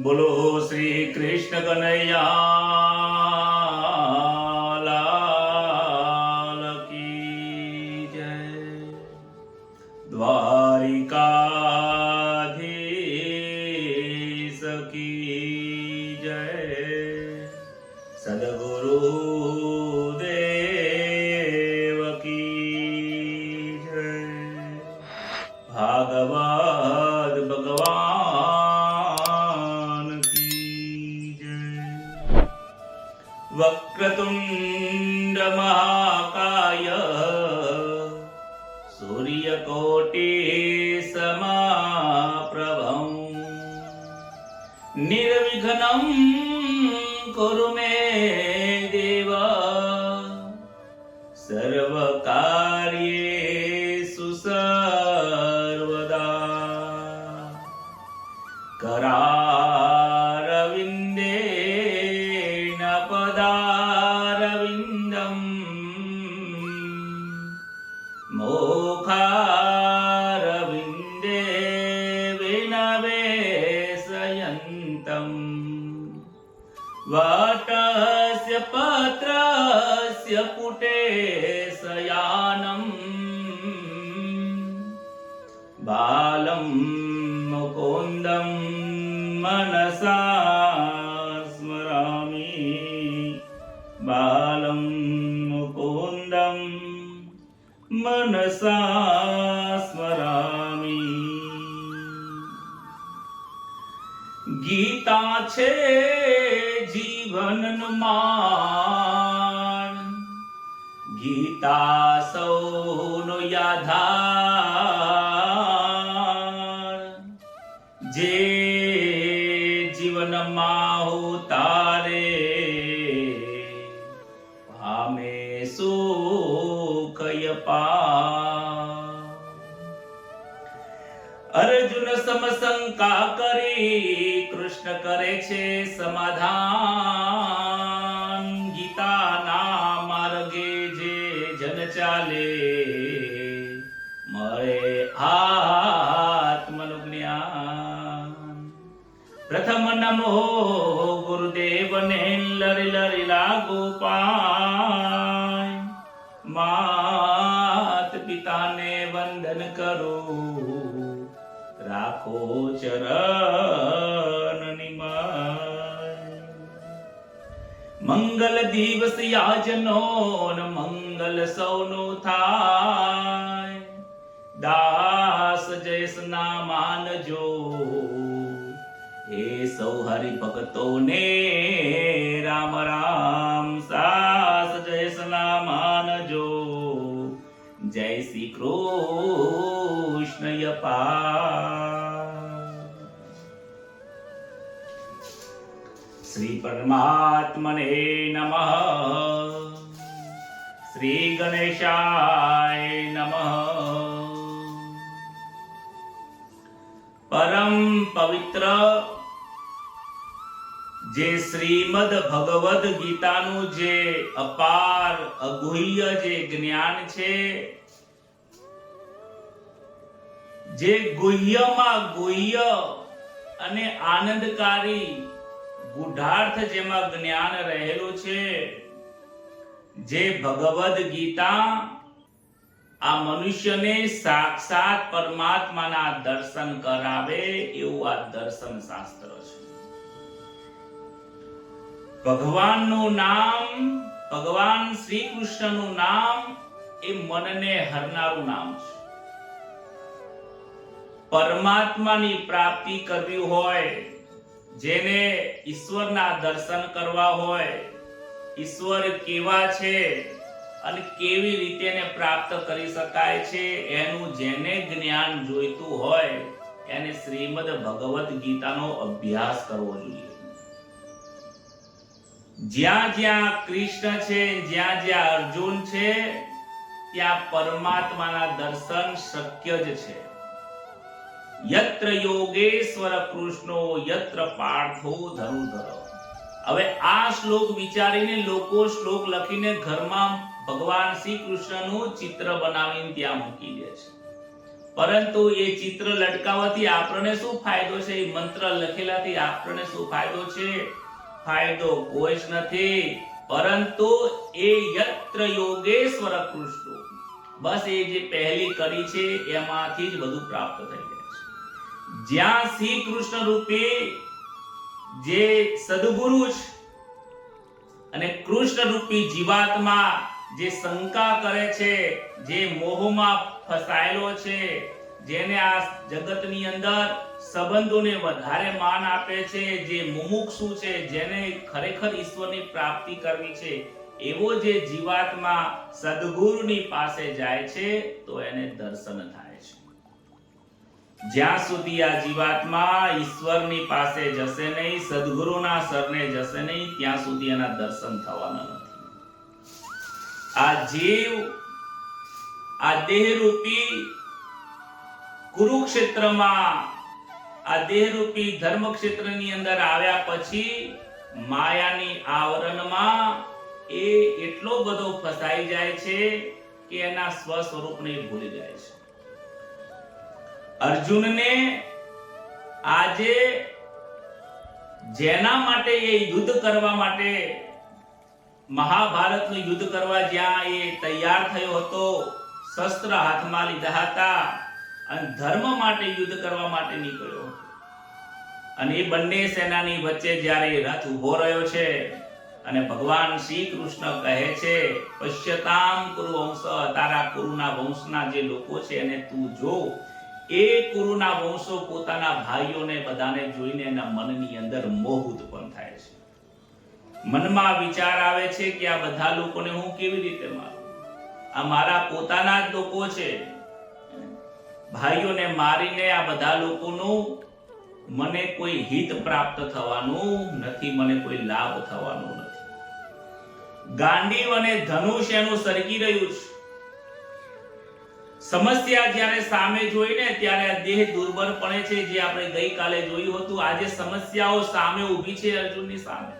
બોલો શ્રી કૃષ્ણ કનૈયા લાલ કી જય. દ્વારિકાધીશ કી જય. સદગુરુ દેવ કી જય. ભાગવત ભગવાન વક્રતુંડ મહાકાય સૂર્યકોટિ સમાપ્રભં નિર્વિઘ્नं કુરુ મે દેવ સર્વકાર્યેષુ સર્વદા. કરારવિંદે પદારવિંદમ મોખારવિંદે વિનવેશયંતમ વટસ્ય પત્રસ્ય પુટે શયાનમ બાલમ મુકુંદમ મનસા બાલમ મુકુંદમ મનસા સ્મરામિ. ગીતા છે જીવનનું માન, ગીતા સૌનો આધાર. જે જીવનમાં ઉતારે સુખય પા. અર્જુન સમશંકા કરી કૃષ્ણ કરે છે સમાધાન. ગીતાના માર્ગે જે જન ચાલે મળે આત્મનું જ્ઞાન. પ્રથમ નમો ગુરુદેવને લરી લરી લાગુ પાય. માત પિતાને વંદન કરો રાખો ચરણ નિમાય. મંગલ દિવસ યાજનો મંગલ સૌનું થાય. દાસ જયસના માનજો એ સૌ હરિ ભક્તોને રામ રામ. સાસ જયસના માનજો જય શ્રી કૃષ્ણ યપા. શ્રી પરમાત્મને નમઃ. શ્રી ગણેશાય નમઃ. પરમ પવિત્ર જે શ્રીમદ ભગવદ ગીતાનું જે અપાર અગુહ્ય જે જ્ઞાન છે, જે ગુહ્યમાં ગુહ્ય અને આનંદકારી ગુઢાર્થ જેમાં જ્ઞાન રહેલું છે, જે ભગવદ ગીતા આ મનુષ્યને સાક્ષાત પરમાત્માના દર્શન કરાવે એવું આ દર્શન શાસ્ત્ર છે. ભગવાનનું નામ, ભગવાન શ્રી કૃષ્ણનું નામ એ મનને હરનારું નામ છે. પરમાત્માની પ્રાપ્તિ કરવી હોય, જેને ઈશ્વરના દર્શન કરવા હોય, ઈશ્વર કેવા છે અને કેવી રીતે એને પ્રાપ્ત કરી શકાય છે એનું જેને જ્ઞાન જોઈતું હોય એને શ્રીમદ ભગવદ ગીતાનો અભ્યાસ કરવો જોઈએ. જ્યાં જ્યાં કૃષ્ણ છે, જ્યાં જ્યાં અર્જુન છે, ત્યાં પરમાત્માના દર્શન શક્ય જ છે. યત્ર યોગેશ્વર કૃષ્ણો યત્ર પાર્થો ધનુર્ધર. હવે આ શ્લોક વિચારીને લોકો શ્લોક લખીને ઘરમાં ભગવાન શ્રી કૃષ્ણનું ચિત્ર બનાવીને ત્યાં મૂકી દે છે. પરંતુ એ ચિત્ર લટકાવવાથી આપણને શું ફાયદો છે? એ મંત્ર લખેલાથી આપણને શું ફાયદો છે? ફાયદો કોઈ જ નથી, પરંતુ એ યત્ર યોગેશ્વર કૃષ્ણ, બસ એ જે પહેલી કરી છે એમાંથી જ બધું પ્રાપ્ત થઈ જાય છે. જ્યાં શ્રી કૃષ્ણ રૂપી જે સદગુરુ છે અને કૃષ્ણ રૂપી જીવાત્મા જે શંકા કરે છે, જે મોહમાં ફસાયેલો છે, જેને આ જગતની અંદર સંબંધોને વધારે માન આપે છે, જે મુમુક્ષુ છે, જેને ખરેખર ઈશ્વરની પ્રાપ્તિ કરવી છે, એવો જે જીવાત્મા સદગુરુની પાસે જાય છે તો એને દર્શન થાય છે. જ્યાં સુધી આ જીવાત્મા ઈશ્વરની પાસે જશે નહીં, સદગુરુના શરણે જશે નહીં, ત્યાં સુધી એના દર્શન થવાના નથી. આ જીવ આ દેહરૂપી કુરુક્ષેત્રમાં, આ દેહરૂપી ધર્મક્ષેત્રની અંદર આવ્યા પછી માયાની આવરણમાં એ એટલો બધો ફસાઈ જાય છે કે એના સ્વ સ્વરૂપને ભૂલી જાય છે. અર્જુનને આજે જેના માટે એ યુદ્ધ કરવા માટે, મહાભારતનું યુદ્ધ કરવા જ્યાં એ તૈયાર થયો હતો, શસ્ત્ર હાથમાં લીધા હતા અને ધર્મ માટે યુદ્ધ કરવા માટે નીકળ્યો હતો, અને એ બંને સેનાની વચ્ચે જ્યારે રથ ઉભો રહ્યો છે અને ભગવાન શ્રી કૃષ્ણ કહે છે, પશ્યતામ કુરુ વંશ, તારા કુરુના વંશના જે લોકો છે એને તું જો. એ કુરુના વંશો પોતાના ભાઈઓને બધાને જોઈને એના મનની અંદર મોહ ઉત્પન્ન થાય છે. મનમાં વિચાર આવે છે કે આ બધા લોકોને હું કેવી રીતે મારું? આ મારા પોતાના જ લોકો છે. ભાઈઓને મારીને આ બધા લોકોનું મને કોઈ હિત પ્રાપ્ત થવાનું નથી, મને કોઈ લાભ થવાનો નથી. ગાંડીવ અને ધનુષ એનું સરકી રહ્યું છે. સમસ્યા જ્યારે સામે જોઈને ત્યારે આ દેહ દુર્બળ પડે છે, જે આપણે ગઈકાલે જોયું હતું. આજે સમસ્યાઓ સામે ઊભી છે અર્જુનની સામે.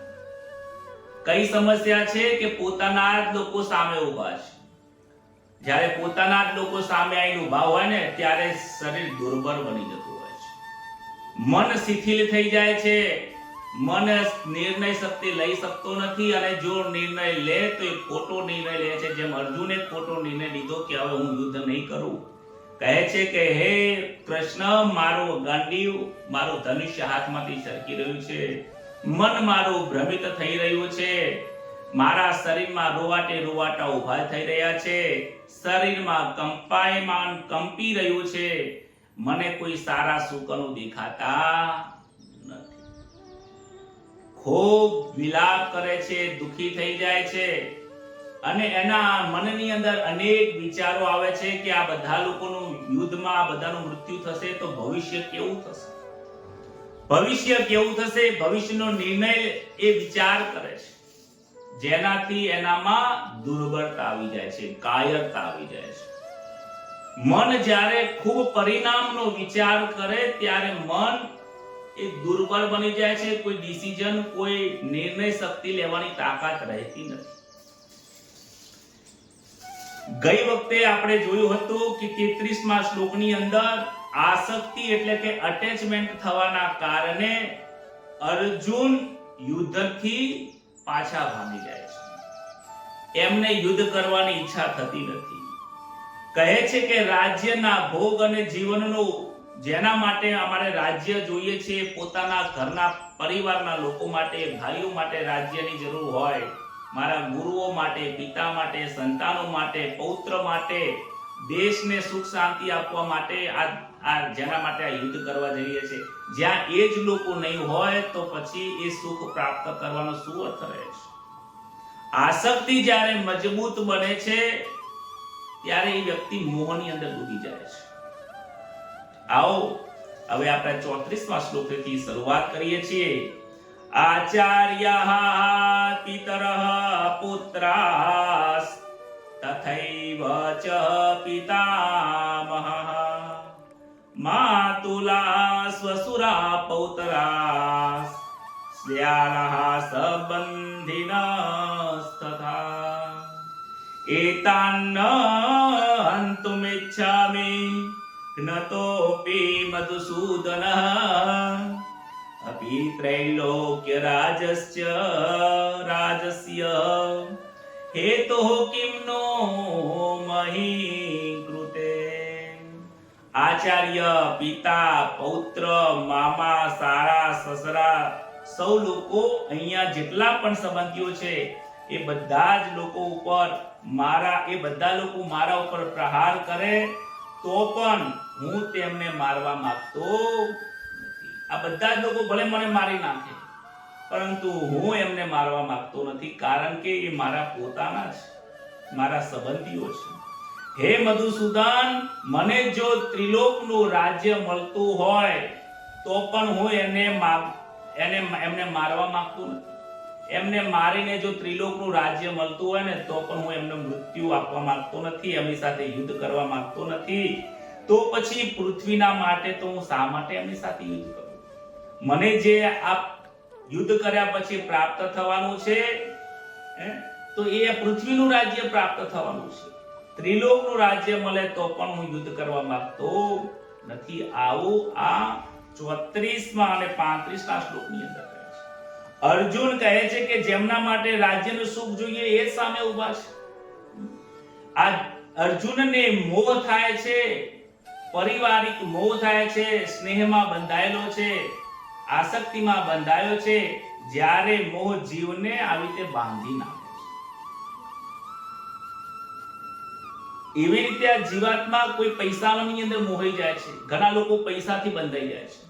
કઈ સમસ્યા છે કે પોતાના જ લોકો સામે ઊભા છે. જ્યારે પોતાના જ લોકો સામે આવીને ઊભા હોય ને ત્યારે શરીર દુર્બળ બની જતું હોય છે, મન શિથિલ થઈ જાય છે, મન નિર્ણય શક્તિ લઈ શકતો નથી, અને જો નિર્ણય લે તો એ ખોટો નિર્ણય લે છે. જેમ અર્જુને ખોટો નિર્ણય લીધો કે હવે હું યુદ્ધ નહીં કરું. કહે છે કે હે કૃષ્ણ, મારો ગાંડીવ, મારું ધનુષ્ય હાથમાંથી સરકી રહ્યું છે, મન મારું ભ્રમિત થઈ રહ્યું છે, મારા શરીરમાં રોવાટે રોવાટા ઉભા થઈ રહ્યા છે, શરીરમાં કંપાયમાન કંપી રહ્યું છે, મને કોઈ સારા સુકનો દેખાતા નથી. ખૂબ વિલાપ કરે છે, દુખી થઈ જાય છે, અને એના મનની અંદર અનેક વિચારો આવે છે કે આ બધા લોકોનું યુદ્ધમાં આ બધાનું મૃત્યુ થશે તો ભવિષ્ય કેવું થશે, ભવિષ્ય કેવું થશે, ભવિષ્યનો નિર્ણય એ વિચાર કરે છે, જેનાથી એનામાં દુર્બળતા આવી જાય છે, કાયરતા આવી જાય છે. મન જ્યારે ખૂબ પરિણામનો વિચાર કરે ત્યારે મન એ દુર્બળ બની જાય છે. કોઈ ડિસિઝન, કોઈ નિર્ણય શક્તિ લેવાની તાકાત રહેતી નથી. ગઈ વખતે આપણે જોયું હતું કે 33મા શ્લોકની અંદર આસક્તિ એટલે કે અટેચમેન્ટ થવાના કારણે અર્જુન યુદ્ધથી પાછા ભાગી જાય છે. એમને યુદ્ધ કરવાની ઈચ્છા થતી નથી. કહે છે કે રાજ્યના ભોગ અને જીવનનો, જેના માટે અમારે રાજ્ય જોઈએ છે, પોતાના ઘરના પરિવારના લોકો માટે, ભાઈઓ માટે રાજ્યની જરૂર હોય, મારા ગુરુઓ માટે, પિતા માટે, સંતાનો માટે, પૌત્ર માટે, દેશને સુખ શાંતિ આપવા માટે આ જેના માટે આ યુદ્ધ કરવા જઈએ છે, જ્યાં એ જ લોકો નહીં હોય તો પછી એ સુખ પ્રાપ્ત કરવાનો શું અર્થ રહે છે? આસક્તિ જ્યારે મજબૂત બને છે ત્યારે એ વ્યક્તિ મોહની અંદર ડૂબી જાય છે. આવો હવે આપણે 34મા શ્લોકથી શરૂઆત કરીએ છીએ. આચાર્યઃ પિતરઃ પુત્રાસ તથૈવ ચ પિતામહઃ માતુલા સ્વસુરા પૌત્રા સ્યાલઃ સંબંધિનસ્તથા એતાન હંતુમિચ્છામિ જ્ઞતોપી મધુસૂદન અપી ત્રૈલોક્ય રાજસ્ય હેતો કિમનો મહી કૃતે. આચાર્ય, પિતા, પૌત્ર, મામા, સારા, સસરા, સૌ લોકો અહીંયા જેટલા પણ સંબંધીઓ છે એ બધા જ લોકો ઉપર બધા લોકો મારા ઉપર પ્રહાર કરે તો પણ હું તેમને મારવા માંગતો નથી. આ બધા જ લોકો ભલે મને મારી નાખે પરંતુ હું એમને મારવા માંગતો નથી, કારણ કે એ મારા પોતાના છે, મારા સંબંધીઓ છે. હે મધુસૂદન, મને જો ત્રિલોકનું રાજ્ય મળતું હોય તો પણ હું એમને મારવા માંગતો નથી. એમને મારીને જો ત્રિલોકનું રાજ્ય મળતું હોય ને તો પણ હું એમને મૃત્યુ આપવા માંગતો નથી, એમની સાથે યુદ્ધ કરવા માંગતો નથી. તો પછી પૃથ્વીના માટે તો હું શા માટે એમની સાથે યુદ્ધ કરું? મને જે આ યુદ્ધ કર્યા પછી પ્રાપ્ત થવાનું છે તો એ પૃથ્વીનું રાજ્ય પ્રાપ્ત થવાનું છે. ત્રિલોકનું રાજ્ય મળે તો પણ હું યુદ્ધ કરવા માંગતો નથી. આવું આ 34માં અને 35ના શ્લોકની અંદર કહે છે. અર્જુન કહે છે કે જેમના માટે રાજ્યનું સુખ જોઈએ એ સામે ઊભા છે. આ અર્જુનને મોહ થાય છે, પારિવારિક મોહ થાય છે, સ્નેહમાં બંધાયેલો છે, આસક્તિમાં બંધાયો છે. જ્યારે મોહ જીવને આવી રીતે બાંધી નાખે છે. એવી રીતે આ જીવાત્મા કોઈ પૈસાની અંદર મોહાઈ જાય છે. ઘણા લોકો પૈસાથી બંધાઈ જાય છે.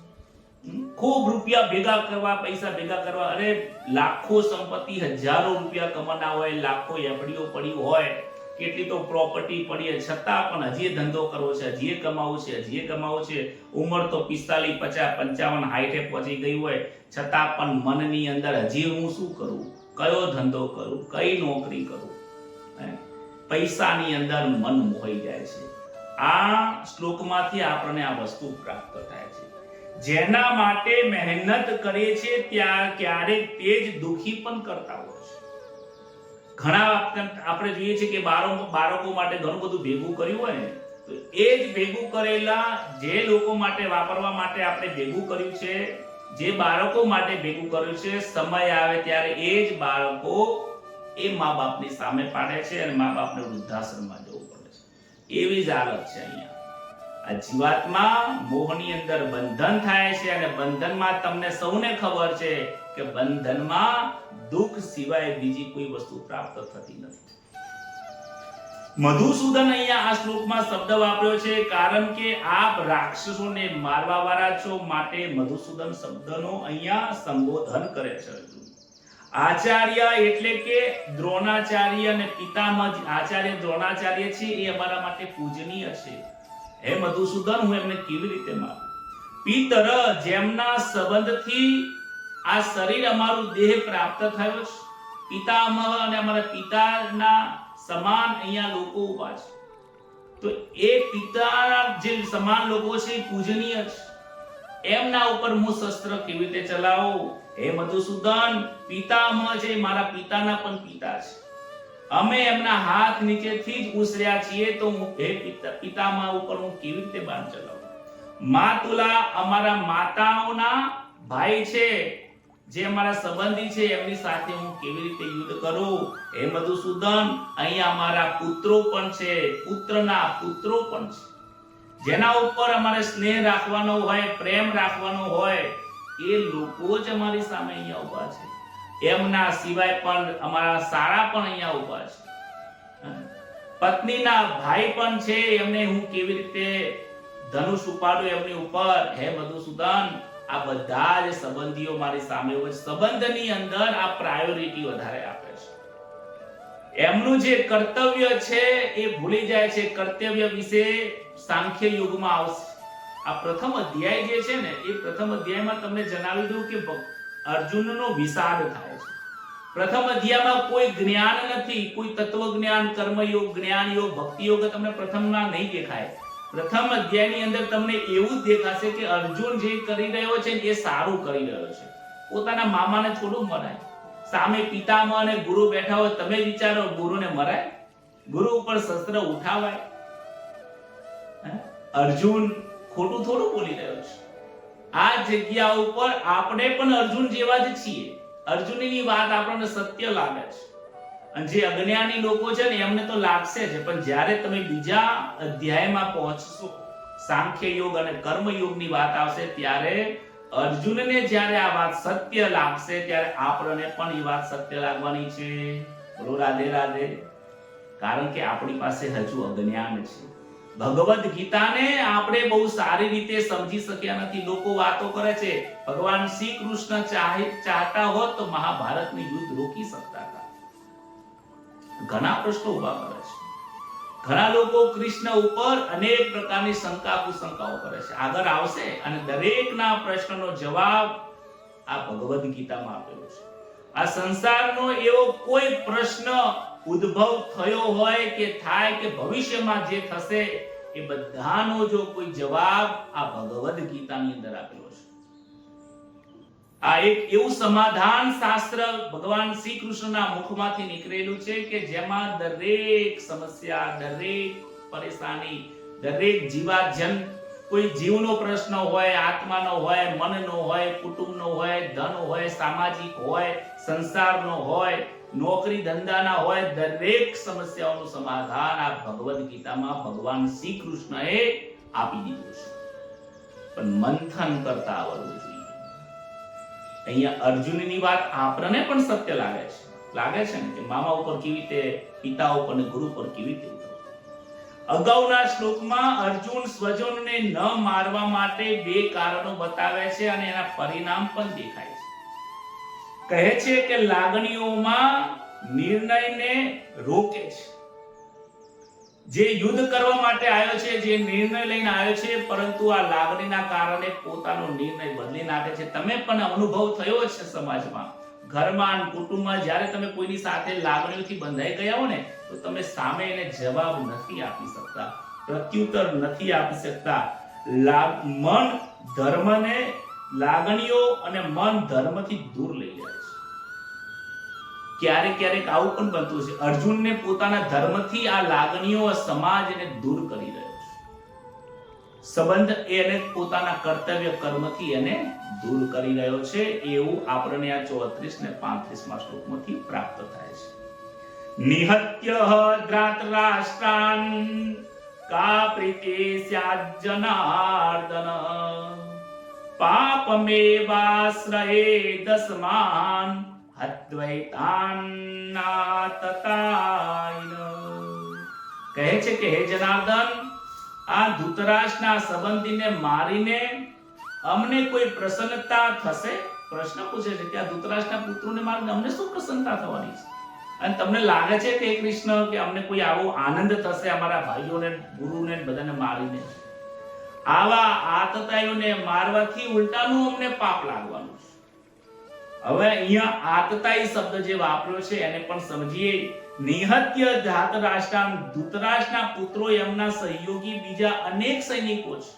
ખૂબ રૂપિયા ભેગા કરવા, પૈસા ભેગા કરવા, અરે લાખો સંપત્તિ, હજારો રૂપિયા કમાના હોય, લાખો એફડીઓ પડી હોય, કેટલી તો પ્રોપર્ટી પડી હોય, છતાં પણ હજી ધંધો કરવો છે, હજી કમાવું છે. ઉંમર તો 45, 50, 55, 60 પહોંચી ગઈ હોય, છતાં પણ મનની અંદર હજી હું શું કરું, કયો ધંધો કરું, કઈ નોકરી કરું. પૈસાની અંદર મન મોહાઈ જાય છે. આ શ્લોકમાંથી આપણને આ વસ્તુ પ્રાપ્ત થાય છે. જેના માટે મહેનત કરીએ છીએ ક્યારેક તે જ દુખી પણ કરતા હોય છે. ઘણા આપણે જોઈએ છીએ કે બાળકો માટે ઘણું બધું ભેગું કર્યું હોય ને તો એ જ ભેગું કરેલા જે લોકો માટે વાપરવા માટે આપણે ભેગું કર્યું છે, જે બાળકો માટે ભેગું કર્યું છે, સમય આવે ત્યારે એ જ બાળકો એ મા બાપની સામે પાડે છે અને મા બાપને વૃદ્ધાશ્રમમાં જવું પડે છે. એવી જ હાલત છે અહીંયા. આ જીવાત્મા મોહની અંદર બંધન થાય છે અને બંધનમાં તમને સૌને ખબર છે કે બંધનમાં દુઃખ સિવાય બીજી કોઈ વસ્તુ પ્રાપ્ત થતી નથી. મધુસૂદન અહીંયા આ શ્લોકમાં શબ્દ વાપર્યો છે કારણ કે આપ રાક્ષસોને મારવા વાળા છો, માટે મધુસૂદન શબ્દનો અહીંયા સંબોધન કરે છે. આચાર્ય એટલે કે દ્રોણાચાર્ય અને પિતામહ આચાર્ય દ્રોણાચાર્ય છે એ અમારા માટે પૂજનીય છે. હે મધુસૂદન, હું એમને કેવી રીતે માનું? પિતર, જેમના સંબંધથી આ શરીર અમારું દેહ પ્રાપ્ત થયો છે. પિતામહ અને અમારા પિતાના સમાન અહીંયા લોકો ઉભા છે. તો એ પિતાના જે સમાન લોકો છે એ પૂજનીય છે. એમના ઉપર હું શસ્ત્ર કેવી રીતે ચલાવું? હે મધુસૂદન, પિતામહ છે મારા પિતાના પણ પિતા છે. અમે એમના હાથ નીચેથી જ ઉછર્યા છીએ, તો હું હે પિતામહ ઉપર હું કેવી રીતે બાણ ચલાવું? માતુલા, અમારા માતાઓના ભાઈ છે, જે અમારા સંબંધી છે, એમની સાથે હું કેવી રીતે યુદ્ધ કરું? હે મધુસૂદન, અહીંયા અમારા પુત્રો પણ છે, પુત્રના પુત્રો પણ છે. જેના ઉપર અમારે સ્નેહ રાખવાનો હોય, પ્રેમ રાખવાનો હોય, એ લોકો જ અમારી સામે અહીંયા ઊભા છે. એમના સિવાય પણ અમારા સારા પણ અહીંયા ઊભા છે. પત્નીના ભાઈ પણ છે, એમને હું કેવી રીતે ધનુષ ઉપાડું એમની ઉપર? હે મધુસૂદન, આ બધા જ સંબંધીઓ મારી સામે હોય. સંબંધની અંદર આ પ્રાયોરિટી વધારે આપે છે. એમનું જે કર્તવ્ય છે એ ભૂલી જાય છે. કર્તવ્ય વિશે સાંખ્ય યુગમાં આવશે. આ પ્રથમ અધ્યાય જે છે ને, એ પ્રથમ અધ્યાયમાં તમને જણાવી દઉં કે અર્જુનનો વિષાદ થાય છે. પ્રથમ અધ્યાયમાં કોઈ જ્ઞાન નથી, કોઈ તત્વ જ્ઞાન, કર્મયોગ, જ્ઞાન યોગ, ભક્તિ યોગ તમને પ્રથમમાં નહીં દેખાય. પ્રથમ અધ્યાયની અંદર તમને એવું જ દેખાશે કે અર્જુન જે કરી રહ્યો છે એ સારું કરી રહ્યો છે. પોતાના મામાને થોડું મરાય, સામે પિતામહ અને ગુરુ બેઠા હોય, તમે વિચારો ગુરુને મરાય? ગુરુ ઉપર શસ્ત્ર ઉઠાવાય? અર્જુન ખોટું થોડું બોલી રહ્યો છે. આ જગ્યા ઉપર આપણે પણ અર્જુન જેવા જ છીએ. અર્જુનની વાત આપણને સત્ય લાગે છે, અને જે અજ્ઞાની લોકો છે ને એમને તો લાગશે જ, પણ જ્યારે તમે બીજા અધ્યાયમાં પહોંચશો, સાંખ્ય યોગ અને કર્મ યોગની વાત આવશે, ત્યારે અર્જુનને જ્યારે આ વાત સત્ય લાગશે ત્યારે આપણને પણ એ વાત સત્ય લાગવાની છે. બોલો રાધે રાધે. કારણ કે આપણી પાસે હજુ અજ્ઞાન છે. ભગવદ ગીતાને આપણે બહુ સારી રીતે સમજી શક્યા નથી. લોકો વાતો કરે છે ભગવાન શ્રી કૃષ્ણ ચાહતા હોત તો મહાભારતનું યુદ્ધ રોકી શકતા હતા. ઘણા પ્રશ્નો ઉભા કરે છે. ઘણા લોકો કૃષ્ણ ઉપર અનેક પ્રકારની શંકા કુશંકાઓ કરે છે. આગળ આવશે અને દરેકના પ્રશ્નનો જવાબ આ ભગવદ ગીતામાં આપેલો છે. આ સંસારનો એવો કોઈ પ્રશ્ન ઉદ્ભવ થયો હોય કે થાય કે ભવિષ્યમાં જે થશે એ બધાનો જો કોઈ જવાબ આ ભગવદ ગીતાની અંદર આપેલો છે. આ એક એવું સમાધાન શાસ્ત્ર ભગવાન શ્રી કૃષ્ણના મુખમાંથી નીકળેલું છે કે જેમાં દરેક સમસ્યા, દરેક પરેશાની, દરેક જીવાજન, કોઈ જીવનો પ્રશ્ન હોય, આત્માનો હોય, મનનો હોય, કુટુંબનો હોય, ધન હોય, સામાજિક હોય, સંસારનો હોય, નોકરી ધંધાના હોય, દરેક સમસ્યાઓનું સમાધાન આ ભગવદ ગીતામાં ભગવાન શ્રી કૃષ્ણએ આપી દીધું છે. પણ મંથન કરતા આવડવું જોઈએ. અહીંયા અર્જુનની વાત આપણને પણ સત્ય લાગે છે. લાગે છે ને કે મામા ઉપર કેવી રીતે, પિતા ઉપર ને ગુરુ પર કેવી રીતે. અગાઉના શ્લોકમાં અર્જુન સ્વજનને ન મારવા માટે બે કારણો બતાવે છે અને એના પરિણામ પણ દેખાય છે. કહે છે કે લાગણીઓમાં નિર્ણયને રોકે છે. જે યુદ્ધ કરવા માટે આવ્યો છે, જે નિર્ણય લઈને આવ્યો છે, પરંતુ આ લાગણીના કારણે પોતાનો નિર્ણય બદલી નાખે છે. તમે પણ અનુભવ થયો છે સમાજમાં, ઘરમાં, કુટુંબમાં, જ્યારે તમે કોઈની સાથે લાગણીઓથી બંધાઈ ગયા હો ને, તો તમે સામે એને જવાબ નથી આપી શકતા, પ્રત્યુત્તર નથી આપી શકતા. મન ધર્મને, લાગણીઓ અને મન ધર્મથી દૂર લઈ જાય છે. ક્યારેક ક્યારેક આવું પણ બનતું છે. અર્જુનને પોતાના ધર્મથી આ લાગણીઓ સમાજ એને દૂર કરી રહ્યો છે. સંબંધ એને પોતાના કર્તવ્ય કર્મથી એને દૂર કરી રહ્યો છે. એવું આપણને આ 34 ને 35 શ્લોકમાંથી પ્રાપ્ત થાય છે. નિહત્ય ધૃતરાષ્ટ્રાન કા પ્રીતિ સ્યાદ જનાર્દન પાપમેવાશ્રયે દસમાન હદ્વૈતાન્નાતતાયન. કહે છે કે હે જનાર્દન, આ ધૃતરાષ્ટ્રના સંબંધીને મારીને અમને કોઈ પ્રસન્નતા થશે? પ્રશ્ન પૂછે છે કે આ ધૃતરાષ્ટ્રના પુત્રોને મારીને અમને શું પ્રસન્નતા થવાની છે? અને તમને લાગે છે કે કૃષ્ણ કે અમને કોઈ આવો આનંદ થશે અમારા ભાઈઓને, ગુરુને બધાને મારીને? આવા આતતાઈઓને મારવાથી ઉલટાનું અમને પાપ લાગવાનું છે. હવે અહીંયા આતતાઈ શબ્દ જે વાપર્યો છે એને પણ સમજીએ. નિહત્ય ધૃતરાષ્ટ્રાન, ધૃતરાષ્ટ્રના પુત્રો એમના સહયોગી બીજા અનેક સૈનિકો છે.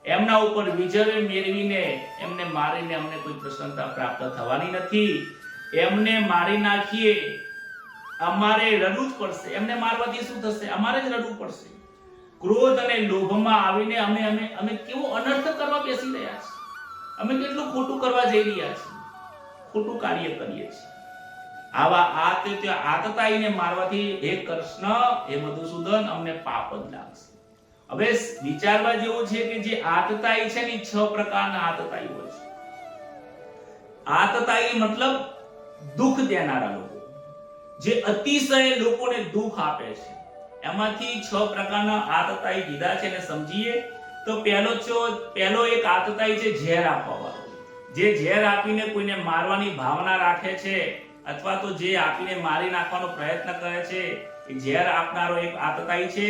એમના ઉપર વિજય મેળવીને એમને મારીને અમને કોઈ પ્રસન્નતા પ્રાપ્ત થવાની નથી. એમને મારી નાખીએ, અમારે રડવું જ પડશે. એમને મારવાથી શું થશે? અમારે જ રડવું પડશે. ક્રોધ અને લોભમાં આવીને અમે કેવો અનર્થ કરવા બેસી રહ્યા છીએ. અમે કેટલું ખોટું કરવા જઈ રહ્યા છીએ, ખોટું કાર્ય કરીએ છીએ. આવા આતતાઈને મારવાથી હે કૃષ્ણ, હે મધુસૂદન, અમને પાપ જ લાગશે. હવે વિચારવા જેવું છે કે જે આતતાઈ છે ને 6 પ્રકારના આતતાઈ હોય છે. આતતાઈ મતલબ દુઃખ દેનારા લોકો, જે અતિશય લોકોને દુઃખ આપે છે. એમાંથી 6 પ્રકારના આતતાઈ કીધા છે ને સમજીએ તો પહેલો એક આતતાઈ છે ઝેર આપવાવાળો. જે ઝેર આપીને કોઈને મારવાની ભાવના રાખે છે, અથવા તો જે આપીને મારી નાખવાનો પ્રયત્ન કરે છે, એ ઝેર આપનારો એક આતતાઈ છે.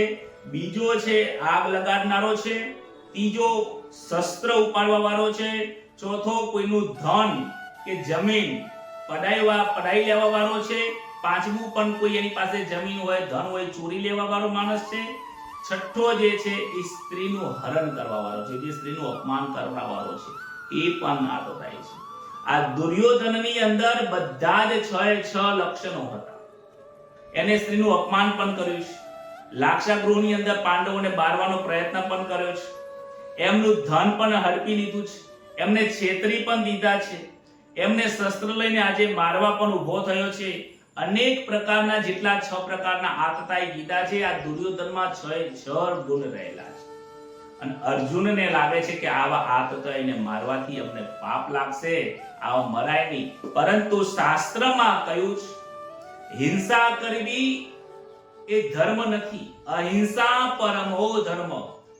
બીજો છે આગ લગાડનારો છે. ત્રીજો શસ્ત્ર ઉપાડવા વાળો છે. ચોથો કોઈનું ધન કે જમીન પડાઈ લેવા વાળો છે. પાંચમું પણ કોઈ એની પાસે જમીન હોય, ધન હોય, ચોરી લેવા વાળો માણસ છે. છઠ્ઠો જે છે એ સ્ત્રીનું હરણ કરવા વાળો છે, જે સ્ત્રીનું અપમાન કરવા વાળો છે. એ પણ આતતાઈ છે. આ દુર્યોધનની અંદર બધા જ 6 લક્ષણો હતા. એને સ્ત્રીનું અપમાન પણ કર્યું છે, લાક્ષાગૃહની અંદર પાંડવોને બારવાનો પ્રયત્ન પણ કર્યો છે, એમનું ધન પણ હડપી લીધું છે, એમને છેતરી પણ દીધા છે, એમને શસ્ત્ર લઈને આજે મારવા પણ ઊભો થયો છે, અનેક પ્રકારના જેટલા 6 પ્રકારના આતતાઈ ગીતા છે, આ દુર્યોધનમાં 6 ગુણ રહેલા છે. અને અર્જુનને લાગે છે કે આવા આતતાઈને મારવાથી અમને પાપ લાગશે, આવા મરાય નહીં. પરંતુ શાસ્ત્રમાં કહ્યું છે હિંસા કરવી એ ધર્મ નથી, અહિંસા પરમો ધર્મ.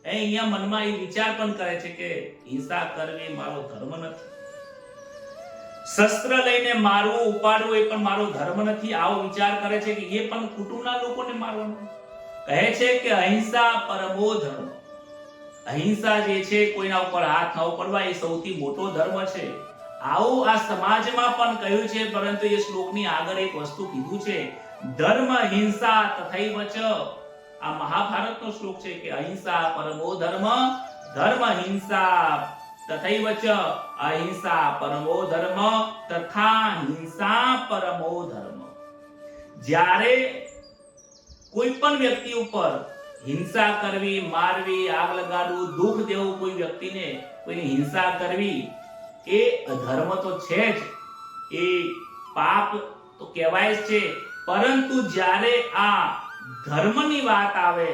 અહીંયા મનમાં એ વિચાર પણ કરે છે કે હિંસા કરવી મારો ધર્મ નથી, શસ્ત્ર લઈને મારવું ઉપાડવું એ પણ મારો ધર્મ નથી, આવો વિચાર કરે છે કે એ પણ કુટુંબના લોકોને મારવાનું. કહે છે કે અહિંસા પરમો ધર્મ. અહિંસા જે છે, કોઈના ઉપર હાથ ન ઉપાડવા, એ સૌથી મોટો ધર્મ છે. આવું આ સમાજમાં પણ કહ્યું છે. પરંતુ એ શ્લોકની આગળ એક વસ્તુ કીધું છે, ધર્મ હિંસા તથૈવ ચ. આ મહાભારતનો શ્લોક છે કે અહિંસા પરમો ધર્મ, ધર્મ હિંસા તથૈવ ચ, અહિંસા પરમો ધર્મ તથા હિંસા પરમો ધર્મ. જ્યારે કોઈ પણ વ્યક્તિ ઉપર હિંસા કરવી, મારવી, આગ લગાડવું, દુઃખ દેવું, કોઈ વ્યક્તિને કોઈની હિંસા કરવી એ અધર્મ તો છે જ, એ પાપ તો કહેવાય જ છે. પરંતુ જ્યારે આ ધર્મની વાત આવે,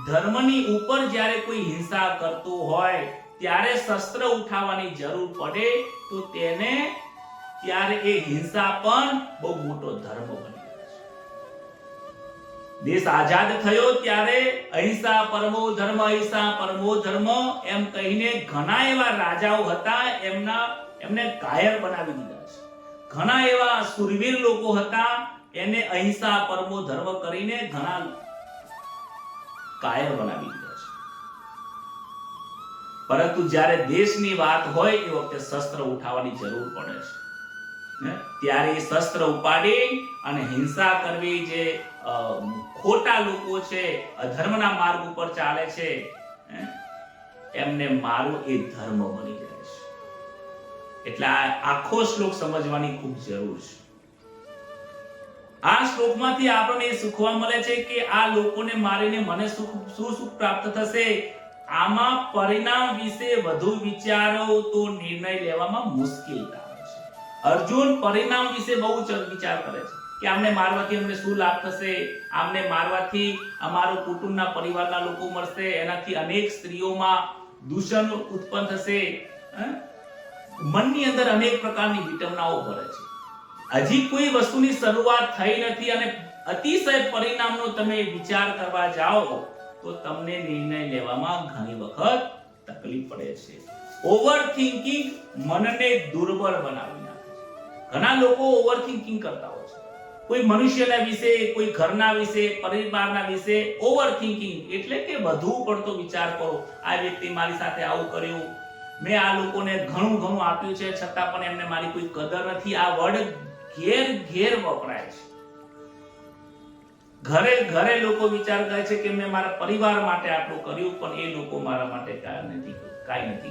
ધર્મની ઉપર જ્યારે કોઈ હિંસા કરતું હોય, ત્યારે શસ્ત્ર ઉઠાવવાની જરૂર પડે તો તેને ત્યારે એ હિંસા પણ બહુ મોટો ધર્મ બની જાય છે. દેશ આઝાદ થયો ત્યારે અહિંસા પરમો ધર્મ, અહિંસા પરમો ધર્મ એમ કહીને ઘણા એવા રાજાઓ હતા, એમને કાયર બનાવી દીધા છે. ઘણા એવા સુરવીર લોકો હતા, એને અહિંસા પરમો ધર્મ કરીને ઘણા કાયર બનાવી દીધા છે. પરંતુ જ્યારે દેશની વાત હોય એ વખતે શસ્ત્ર ઉઠાવવાની જરૂર પડે છે. ત્યારે એ શસ્ત્ર ઉપાડી અને હિંસા કરવી, જે ખોટા લોકો છે, અધર્મના માર્ગ ઉપર ચાલે છે, એમને મારવું એ ધર્મ બની જાય છે. એટલે આ આખો શ્લોક સમજવાની ખૂબ જરૂર છે. આ શ્લોકમાંથી આપણને એ શીખવા મળે છે કે આ લોકોને મારીને મને શું સુખ પ્રાપ્ત થશે, આમાં પરિણામ વિશે વધુ વિચારો તો નિર્ણય લેવામાં મુશ્કેલતા આવે છે. અર્જુન પરિણામ વિશે બહુ વિચાર કરે છે કે આમને મારવાથી અમને શું લાભ થશે, આમને મારવાથી અમારો કુટુંબના પરિવારના લોકો મળશે, એનાથી અનેક સ્ત્રીઓમાં દૂષણ ઉત્પન્ન થશે. મનની અંદર અનેક પ્રકારની વિટંબનાઓ ભરે છે. હજી કોઈ વસ્તુની શરૂઆત થઈ નથી અને અતિશય પરિણામનો તમે વિચાર કરવા જાઓ તો તમને નિર્ણય લેવામાં ઘણી વખત તકલીફ પડે છે. ઓવર થિંકિંગ મનને દુર્બળ બનાવી નાખે છે. ઘણા લોકો ઓવર થિંકિંગ કરતા હોય છે, કોઈ મનુષ્યના વિશે, કોઈ ઘરના વિશે, પરિવારના વિશે. ઓવર થિંકિંગ એટલે કે વધુ પડતો વિચાર કરો. આ વ્યક્તિ મારી સાથે આવું કર્યું, મેં આ લોકોને ઘણું આપ્યું છે છતાં પણ એમને મારી કોઈ કદર નથી. આ વર્ડ ઘેર વપરાય છે. ઘરે લોકો વિચાર કરે છે કે મેં મારા પરિવાર માટે આટલું કર્યું, પણ એ લોકો મારા માટે કાંઈ નથી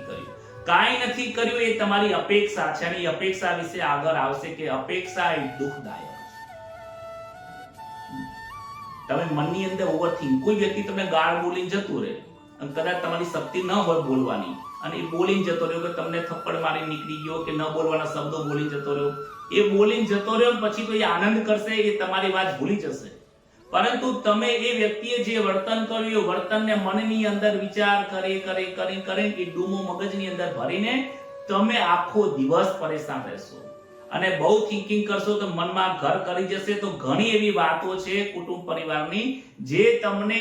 કર્યું. કાંઈ નથી કર્યું એ તમારી અપેક્ષા છે, અને એ અપેક્ષા વિશે આગળ આવશે કે અપેક્ષા એ દુઃખદાયક છે. તમે મનની અંદર ઓવરથિંક, કોઈ વ્યક્તિ તમને ગાળ બોલીને જતું રહે અને કદાચ તમારી શક્તિ ન હોય બોલવાની, અને એ બોલીને જતો રહ્યો કે તમને થપ્પડ મારી નીકળી ગયો કે ન બોલવાના શબ્દો બોલીને જતો રહ્યો, એ બોલીને જતો રહ્યો પછી તો એ આનંદ કરશે, એ તમારી વાત ભૂલી જશે. પરંતુ તમે એ વ્યક્તિએ જે વર્તન કર્યું એ વર્તનને મનની અંદર વિચાર કરીને એ ડૂમો મગજની અંદર ભરીને તમે આખો દિવસ પરેશાન રહેશો. અને બહુ થિંકિંગ કરશો તો મનમાં ઘર કરી જશે. તો ઘણી એવી વાતો છે કુટુંબ પરિવારની જે તમને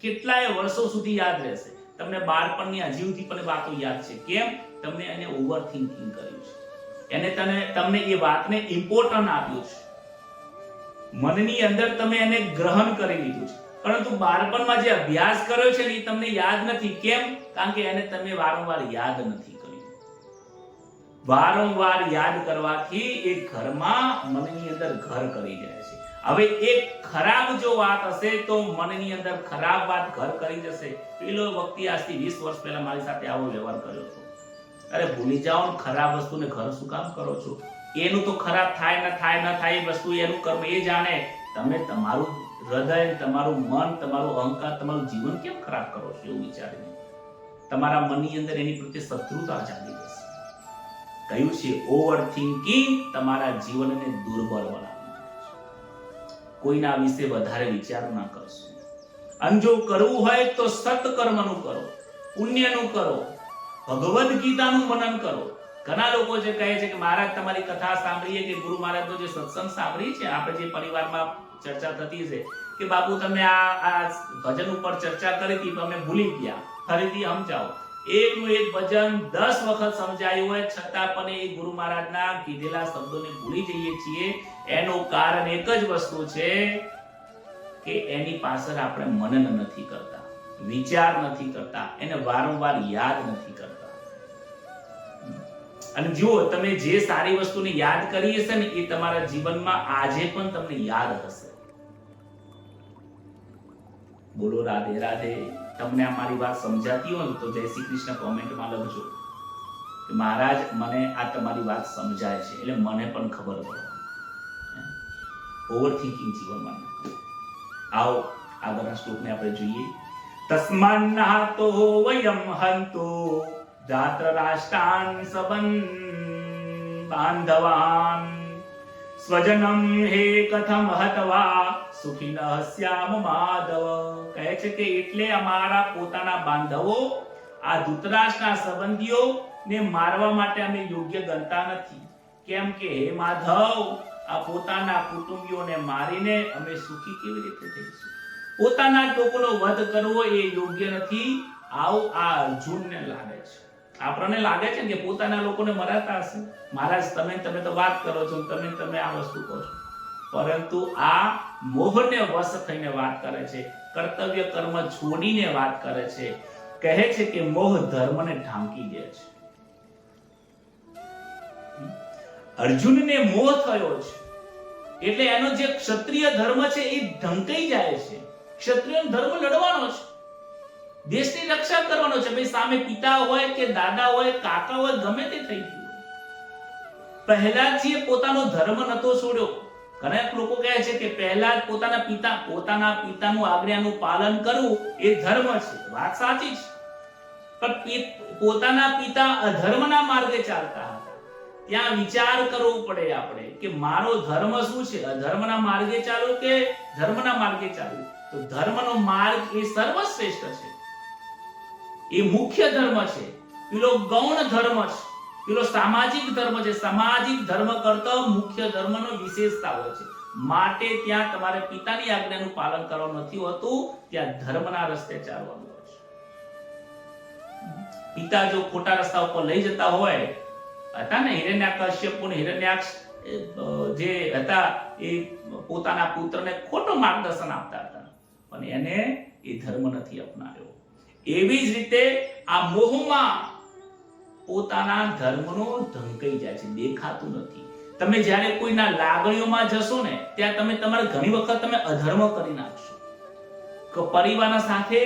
કેટલાય વર્ષો સુધી યાદ રહેશે. તમને બાળપણની હજી સુધી પણ વાતો યાદ છે. કેમ? તમને એને ઓવર થિંકિંગ કર્યું છે, તમને એ વાતને ઇમ્પોર્ટન્ટ આપ્યું છે, મનની અંદર તમે એને ગ્રહણ કરી લીધું છે. પરંતુ બાળપણમાં જે અભ્યાસ કર્યો છે એ તમને યાદ નથી. કેમ? કારણ કે એને તમે વારંવાર યાદ નથી કર્યું. વારંવાર યાદ કરવાથી એ ઘરમાં મનની અંદર ઘર કરી જાય છે. હવે એક ખરાબ જો વાત હશે તો મનની અંદર ખરાબ વાત ઘર કરી જશે. પેલો વ્યક્તિ આજથી 20 વર્ષ પહેલા મારી સાથે આવો વ્યવહાર કર્યો હતો. અરે ભૂલી જાઓ, ખરાબ વસ્તુને ઘર શું કામ કરો છો? એનું તો ખરાબ થાય ન થાય એ વસ્તુ એનું કર્મ એ જાણે. તમે તમારું હૃદય, તમારું મન, તમારું અહંકાર, તમારું જીવન કેમ ખરાબ કરો છો એવું વિચારીને તમારા મનની અંદર એની પ્રત્યે શત્રુતા જાગી જશે. કહ્યું છે ઓવર થિંકિંગ તમારા જીવનને દુર્બળ બનાવે. કોઈના વિશે વધારે વિચાર ના કરશો. અને જો કરવું હોય તો સત્કર્મનું કરો, પુણ્યનું કરો, ભગવદ ગીતાનું મનન કરો. ઘણા લોકો જે કહે છે કે મહારાજ તમારી કથા સાંભળીએ કે ગુરુ મહારાજનો જે સત્સંગ સાંભળી છે, આપણે જે પરિવારમાં ચર્ચા થતી છે કે બાપુ તમે આ ભજન ઉપર ચર્ચા કરી હતી તો અમે ભૂલી ગયા, ફરીથી સમજાવો. એકનું એક ભજન 10 વખત સમજાયું હોય છતાં પણ એ ગુરુ મહારાજના કીધેલા શબ્દોને ભૂલી જઈએ છીએ. એનું કારણ એક જ વસ્તુ છે કે એની પાછળ આપણે મનન નથી કરતા, વિચાર નથી કરતા, એને વારંવાર યાદ નથી કરતા. અને જુઓ, તમે જે સારી વસ્તુને યાદ કરી હશે ને એ તમારા જીવનમાં આજે પણ તમને યાદ હશે. બોલો રાધે રાધે. તમને આ મારી વાત સમજાતી હોય તો જય શ્રી કૃષ્ણ કોમેન્ટમાં લખજો કે મહારાજ મને આ તમારી વાત સમજાય છે, એટલે મને પણ ખબર પડે. ઓવર થિંકિંગ જીવનમાં. આવો આગળના શ્લોકને આપણે જોઈએ. તસ્માન્નાતો વયમ હંતો જાત્ર રાષ્ટ્રાન સબન બાંધવાન સ્વજનમ હે કથમ હતવા સુખિન સ્યામ માધવ. કહે છે કે એટલે અમારા પોતાના બાંધવો, આ ધૃતરાષ્ટ્રના સંબંધીઓ ને મારવા માટે અમે યોગ્ય ગણતા નથી. કેમ કે હે માધવ, આ પોતાના કુટુંબીઓને મારીને અમે સુખી કેવી રીતે થઈશું? પોતાના લોકોનો વધ કરવો એ યોગ્ય નથી. આવું આ અર્જુનને લાગે છે. આપણને લાગે છે કે પોતાના લોકોને મરાતા હશે. મહારાજ તમે તો વાત કરો છો, તમે આ વસ્તુ કહો છો, પરંતુ આ મોહને વશ થઈને વાત કરે છે, કર્તવ્ય કર્મ છોડીને વાત કરે છે. કહે છે કે મોહ ધર્મને ઢાંકી દે છે. અર્જુનને મોહ થયો છે એટલે એનો જે ક્ષત્રિય ધર્મ છે એ ઢંકાઈ જાય છે. ક્ષત્રિય ધર્મ લડવાનો છે, દેશની રક્ષા કરવાનો છે. ભાઈ સામે પિતા હોય કે દાદા હોય, કાકા હોય, ગમે તે થઈ ગયું. પહેલાથી પોતાનો ધર્મ નતો છોડ્યો. ઘણા લોકો કહે છે કે પહેલા જ પોતાના પિતાનું આજ્ઞાનું પાલન કરવું એ ધર્મ છે. વાત સાચી છે, પણ પોતાના પિતા અધર્મના માર્ગે ચાલતા હતા. ત્યાં વિચાર કરવો પડે આપણે કે મારો ધર્મ શું છે? અધર્મના માર્ગે ચાલુ કે ધર્મના માર્ગે ચાલુ? તો ધર્મનો માર્ગ એ સર્વશ્રેષ્ઠ છે, એ મુખ્ય ધર્મ છે. પેલો ગૌણ ધર્મ છે, પેલો સામાજિક ધર્મ છે. સામાજિક ધર્મ કરતા મુખ્ય ધર્મનો વિશેષતા હોય છે. માટે ત્યાં તમારે પિતાની આજ્ઞાનું પાલન કરવાનું નથી હોતું, ત્યાં ધર્મના રસ્તે ચાલવાનું હોય છે. પિતા જો ખોટા રસ્તા ઉપર લઈ જતા હોય, હતા ને હિરણ્યકશ્યપ અને હિરણ્યાક્ષ જે હતા એ પોતાના પુત્રને ખોટું માર્ગદર્શન આપતા હતા, પણ એને એ ધર્મ નથી અપનાવ્યો. એવી જ રીતે આ મોહમાં પોતાના ધર્મનો ઢંકાઈ જાય છે, દેખાતું નથી. તમે જ્યારે કોઈના લાગણીઓમાં જશો ને ત્યાં તમે તમારે ઘણી વખત તમે અધર્મ કરી નાખશો. કે પરિવારના સાથે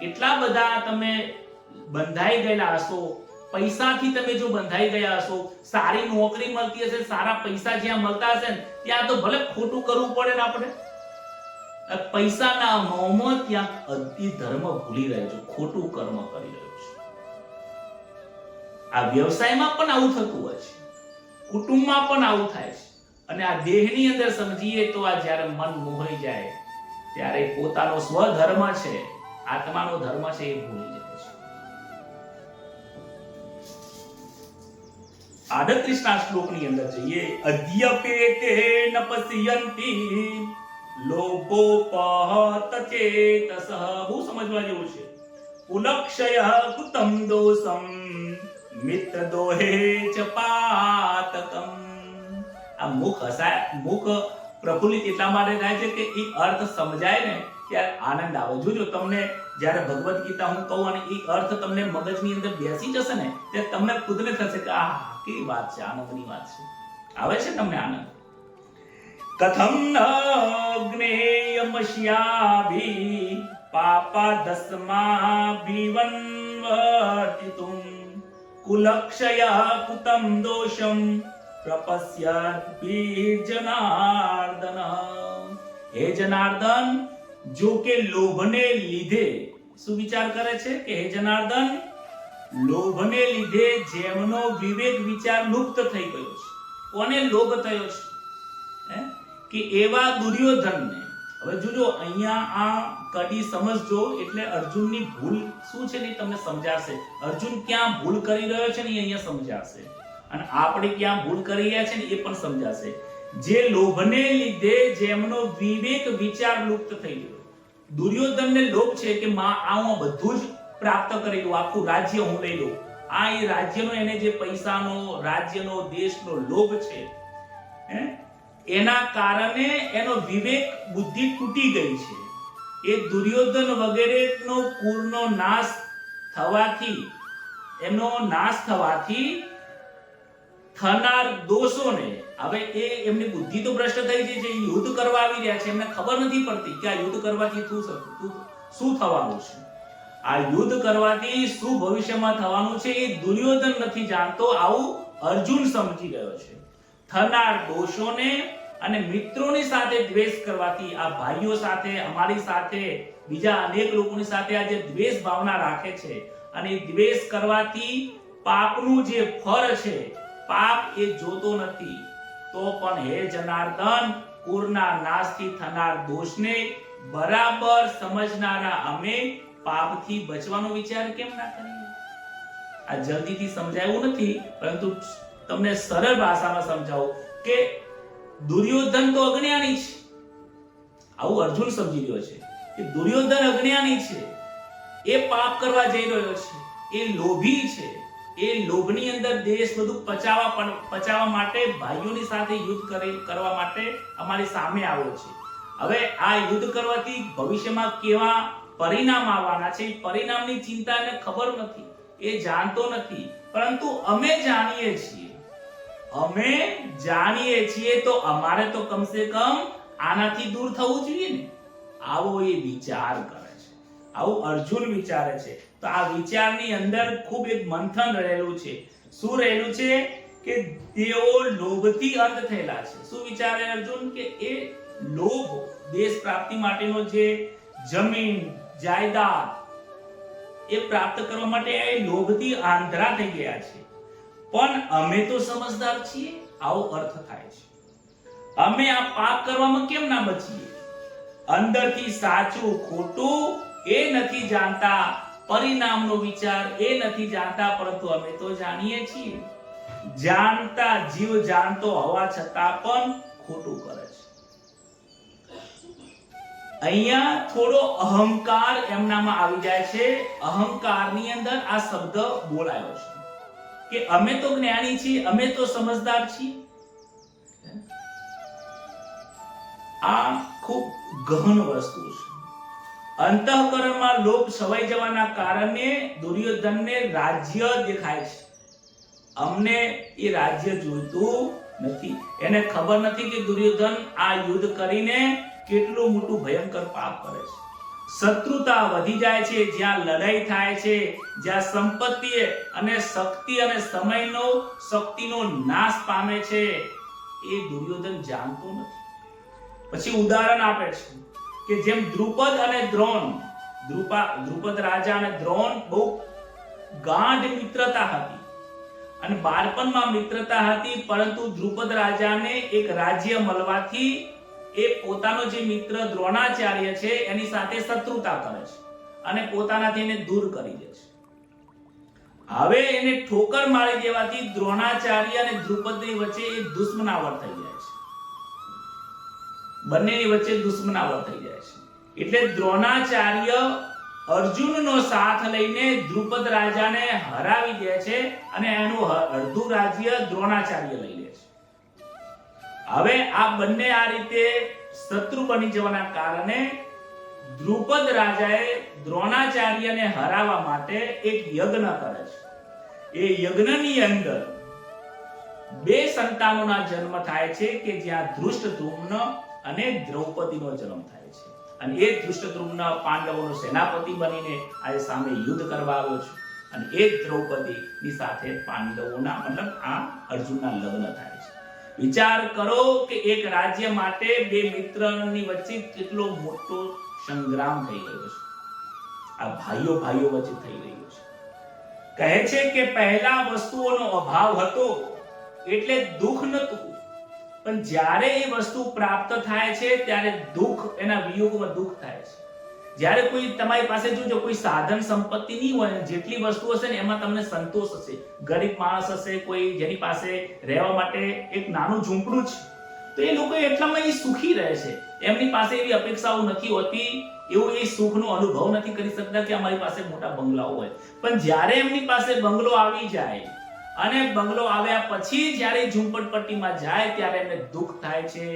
એટલા બધા તમે બંધાઈ ગયેલા હશો, પૈસાથી તમે જો બંધાઈ ગયા હશો, સારી નોકરી મળતી હશે, સારા પૈસા જ્યાં મળતા હશે ને ત્યાં તો ભલે ખોટું કરવું પડે ને આપણે, પૈસાના મોહમાં ત્યાં અતિ ધર્મ ભૂલી રહ્યો છે, ખોટું કર્મ કરી રહ્યો છે. આ વ્યવસાયમાં પણ આવું થતું હોય છે, કુટુંબમાં પણ આવું થાય છે. અને આ દેહની અંદર સમજીએ તો આ જ્યારે મન મોહાઈ જાય ત્યારે પોતાનો સ્વધર્મ છે, આત્માનો ધર્મ છે, એ ભૂલી જાય છે. 38ના શ્લોકની અંદર જઈએ. અધ્યપેતે ન પશ્યંતી લોભોપહત ચેતસઃ. બહુ સમજવા જેવું છે. ઉલક્ષય કૃતમ દોષમ મિત્ર દોહે ચ પાતકમ. આ મુખ પ્રફુલ્લિત એટલા માટે થાય છે કે એ અર્થ સમજાય ને ત્યારે આનંદ આવે. જોજો તમને જ્યારે ભગવદ ગીતા હું કહું અને એ અર્થ તમને મગજની અંદર બેસી જશે ને ત્યારે તમને ખુદને થશે કે આ કેવી વાત છે, આનંદની વાત છે. આવે છે તમને આનંદ. કથમ ન જ્ઞેયમસ્યાભી પાપા દસ્માભિવન્વર્તિતુમ કુલક્ષય કૃતમ દોષમ પ્રપશ્યદ્ભી જનાર્દન. હે જનાર્દન, જો કે લોભને લીધે શું વિચાર કરે છે કે હે જનાર્દન, લોભને લીધે જેમનો વિવેક વિચાર લુપ્ત થઈ ગયો છે. કોને લોભ થયો છે? કે એવા દુર્યોધનને. હવે જોજો અહીંયા આ કડી સમજજો એટલે અર્જુનની ભૂલ શું છે ને તમને સમજાશે. અર્જુન ક્યાં ભૂલ કરી રહ્યો છે ને એ અહીંયા સમજાશે, અને આપણે ક્યાં ભૂલ કરી રહ્યા છે ને એ પણ સમજાશે. જે લોભને લીધે જેમનો વિવેક વિચાર લુપ્ત થઈ ગયો. દુર્યોધનને લોભ છે કે હું બધું જ પ્રાપ્ત કરી લઉં, આખું રાજ્ય હું લઈ લઉં. આ એ રાજ્યનો એને જે પૈસાનો, રાજ્યનો, દેશનો લોભ છે, એના કારણે એનો વિવેક બુદ્ધિ તૂટી ગઈ છે. એ દુર્યોધન વગેરેનો કુળનો નાશ થવાથી, એનો નાશ થવાથી થનાર દોષોને, હવે એમની બુદ્ધિ તો ભ્રષ્ટ થઈ ગઈ છે. યુદ્ધ કરવા આવી રહ્યા છે, એમને ખબર નથી પડતી કે આ યુદ્ધ કરવાથી શું થવાનું છે. આ યુદ્ધ કરવાથી શું ભવિષ્યમાં થવાનું છે એ દુર્યોધન નથી જાણતો, આવું અર્જુન સમજી ગયો છે. થનાર દોષોને અને મિત્રોની સાથે દ્વેષ કરવાથી, આ ભાઈઓ સાથે, અમારી સાથે, બીજા અનેક લોકોની સાથે આ જે દ્વેષ ભાવના રાખે છે, અને દ્વેષ કરવાથી પાપનું જે ફળ છે, પાપ એ જોતો નથી. તો પણ હે જનાર્દન, કુળના નાશથી થનાર દોષને બરાબર સમજનારા અમે પાપથી બચવાનો વિચાર કેમ ના કરીએ? આ જલ્દીથી સમજાયું નથી, પરંતુ તમને સરળ ભાષામાં સમજાવું કે દુર્યોધન તો અજ્ઞાની છે. આવું અર્જુન સમજી રહ્યો છે કે દુર્યોધન અજ્ઞાની છે, એ પાપ કરવા જઈ રહ્યો છે, એ લોભી છે. એ લોભની અંદર દેશ બધું પચાવવા માટે ભાઈઓની સાથે યુદ્ધ કરવા માટે અમારી સામે આવ્યો છે. હવે આ યુદ્ધ કરવાથી ભવિષ્યમાં કેવા પરિણામ આવવાના છે, પરિણામની ચિંતા એને ખબર નથી, એ જાણતો નથી. પરંતુ અમે જાણીએ છીએ તો અમારે તો કમસે કમ આનાથી દૂર થવું જોઈએ ને. આવો એ વિચાર કરે છે, આવું અર્જુન વિચારે છે. તો આ વિચારની અંદર ખૂબ એક મંથન રહેલું છે. શું રહેલું છે કે તેઓ લોભથી અંત થયેલા છે. શું વિચારે અર્જુન કે એ લોભ, દેશ પ્રાપ્તિ માટેનો જે જમીન જાયદાદ એ પ્રાપ્ત કરવા માટે એ લોભથી આંધળા થઈ ગયા છે. પણ અમે તો સમજદાર છીએ, આવો અર્થ થાય છે. અમે આ પાપ કરવામાં કેમ ના બચીએ? અંદરથી સાચું ખોટું એ નથી જાણતા, પરિણામનો વિચાર એ નથી જાણતા, પરંતુ અમે તો જાણીએ છીએ. જાણતા જીવ જાણતો હોવા છતાં પણ ખોટું કરે છે. અહીંયા થોડો અહંકાર એમનામાં આવી જાય છે. અહંકારની અંદર આ શબ્દ બોલાયો છે કે અમે તો જ્ઞાની છીએ, અમે તો સમજદાર છીએ. આ ખૂબ ગહન વસ્તુ છે. અંતઃકરણમાં લોભ છવાઈ જવાના કારણે દુર્યોધનને રાજ્ય દેખાય છે. અમને એ રાજ્ય જોઈતું નથી. એને ખબર નથી કે દુર્યોધન આ યુદ્ધ કરીને કેટલું મોટું ભયંકર પાપ કરે છે. શત્રુતા વધી જાય છે. જ્યાં લડાઈ થાય છે, જ્યાં સંપત્તિ અને શક્તિ અને શક્તિનો નાશ પામે છે, એ દુર્યોધન જાણતો નથી. પછી ઉદાહરણ આપે છે કે જેમ દ્રુપદ અને દ્રોણ, દ્રુપદ રાજા અને દ્રોણ બહુ ગાઢ મિત્રતા હતી અને બાળપણમાં મિત્રતા હતી, પરંતુ દ્રુપદ રાજાને એક રાજ્ય મળવાથી એ પોતાનો જે મિત્ર દ્રોણાચાર્ય છે એની સાથે શત્રુતા કરે છે અને પોતાનાથી એને દૂર કરી દે છે. હવે એને ઠોકર મારી દેવાથી દ્રોણાચાર્ય અને દ્રુપદની વચ્ચે એક દુશ્મનાવટ થઈ જાય છે. બંનેની વચ્ચે દુશ્મનાવટ થઈ જાય છે. એટલે દ્રોણાચાર્ય અર્જુનનો સાથ લઈને દ્રુપદ રાજાને હરાવી દે છે અને એનું અડધું રાજ્ય દ્રોણાચાર્ય લઈ લે છે. હવે આ બંને આ રીતે શત્રુ બની જવાના કારણે દ્રુપદ રાજાએ દ્રોણાચાર્યને હરાવવા માટે એક યજ્ઞ કરે છે. એ યજ્ઞની અંદર બે સંતાનોના જન્મ થાય છે કે જ્યાં ધૃષ્ટદ્યુમ્ન અને દ્રૌપદીનો જન્મ થાય છે. અને એ ધૃષ્ટદ્યુમ્ન પાંડવોનો સેનાપતિ બનીને આજે સામે યુદ્ધ કરવા આવ્યો છે અને એ દ્રૌપદીની સાથે પાંડવોના મતલબ આ અર્જુનના લગ્ન થાય છે. વિચાર કરો કે એક રાજ્ય માટે બે મિત્રની વચ્ચે કેટલો મોટો સંગ્રામ થઈ રહ્યો છે, આ ભાઈઓ વચ્ચે થઈ રહ્યો છે. કહે છે કે પહેલા વસ્તુઓનો અભાવ હતો એટલે દુઃખ નહોતું, પણ જ્યારે એ વસ્તુ પ્રાપ્ત થાય છે ત્યારે દુઃખ, એના વિયોગમાં દુઃખ થાય છે. જ્યારે કોઈ તમારી પાસે જો કોઈ સાધન સંપત્તિ નહીં હોય, જેટલી વસ્તુ હશે ને એમાં તમને સંતોષ હશે. ગરીબ માણસ હશે, કોઈ જેની પાસે રહેવા માટે એક નાનું ઝૂંપડું છે, તો એ લોકો એટલામાં એ સુખી રહે છે. એમની પાસે એવી અપેક્ષાઓ નથી હોતી, એવો એ સુખનો અનુભવ નથી કરી શકતા કે અમારી પાસે મોટા બંગલાઓ હોય. પણ જ્યારે એમની પાસે બંગલો આવી જાય અને બંગલો આવ્યા પછી જ્યારે ઝૂંપડપટ્ટીમાં જાય ત્યારે એમને દુઃખ થાય છે,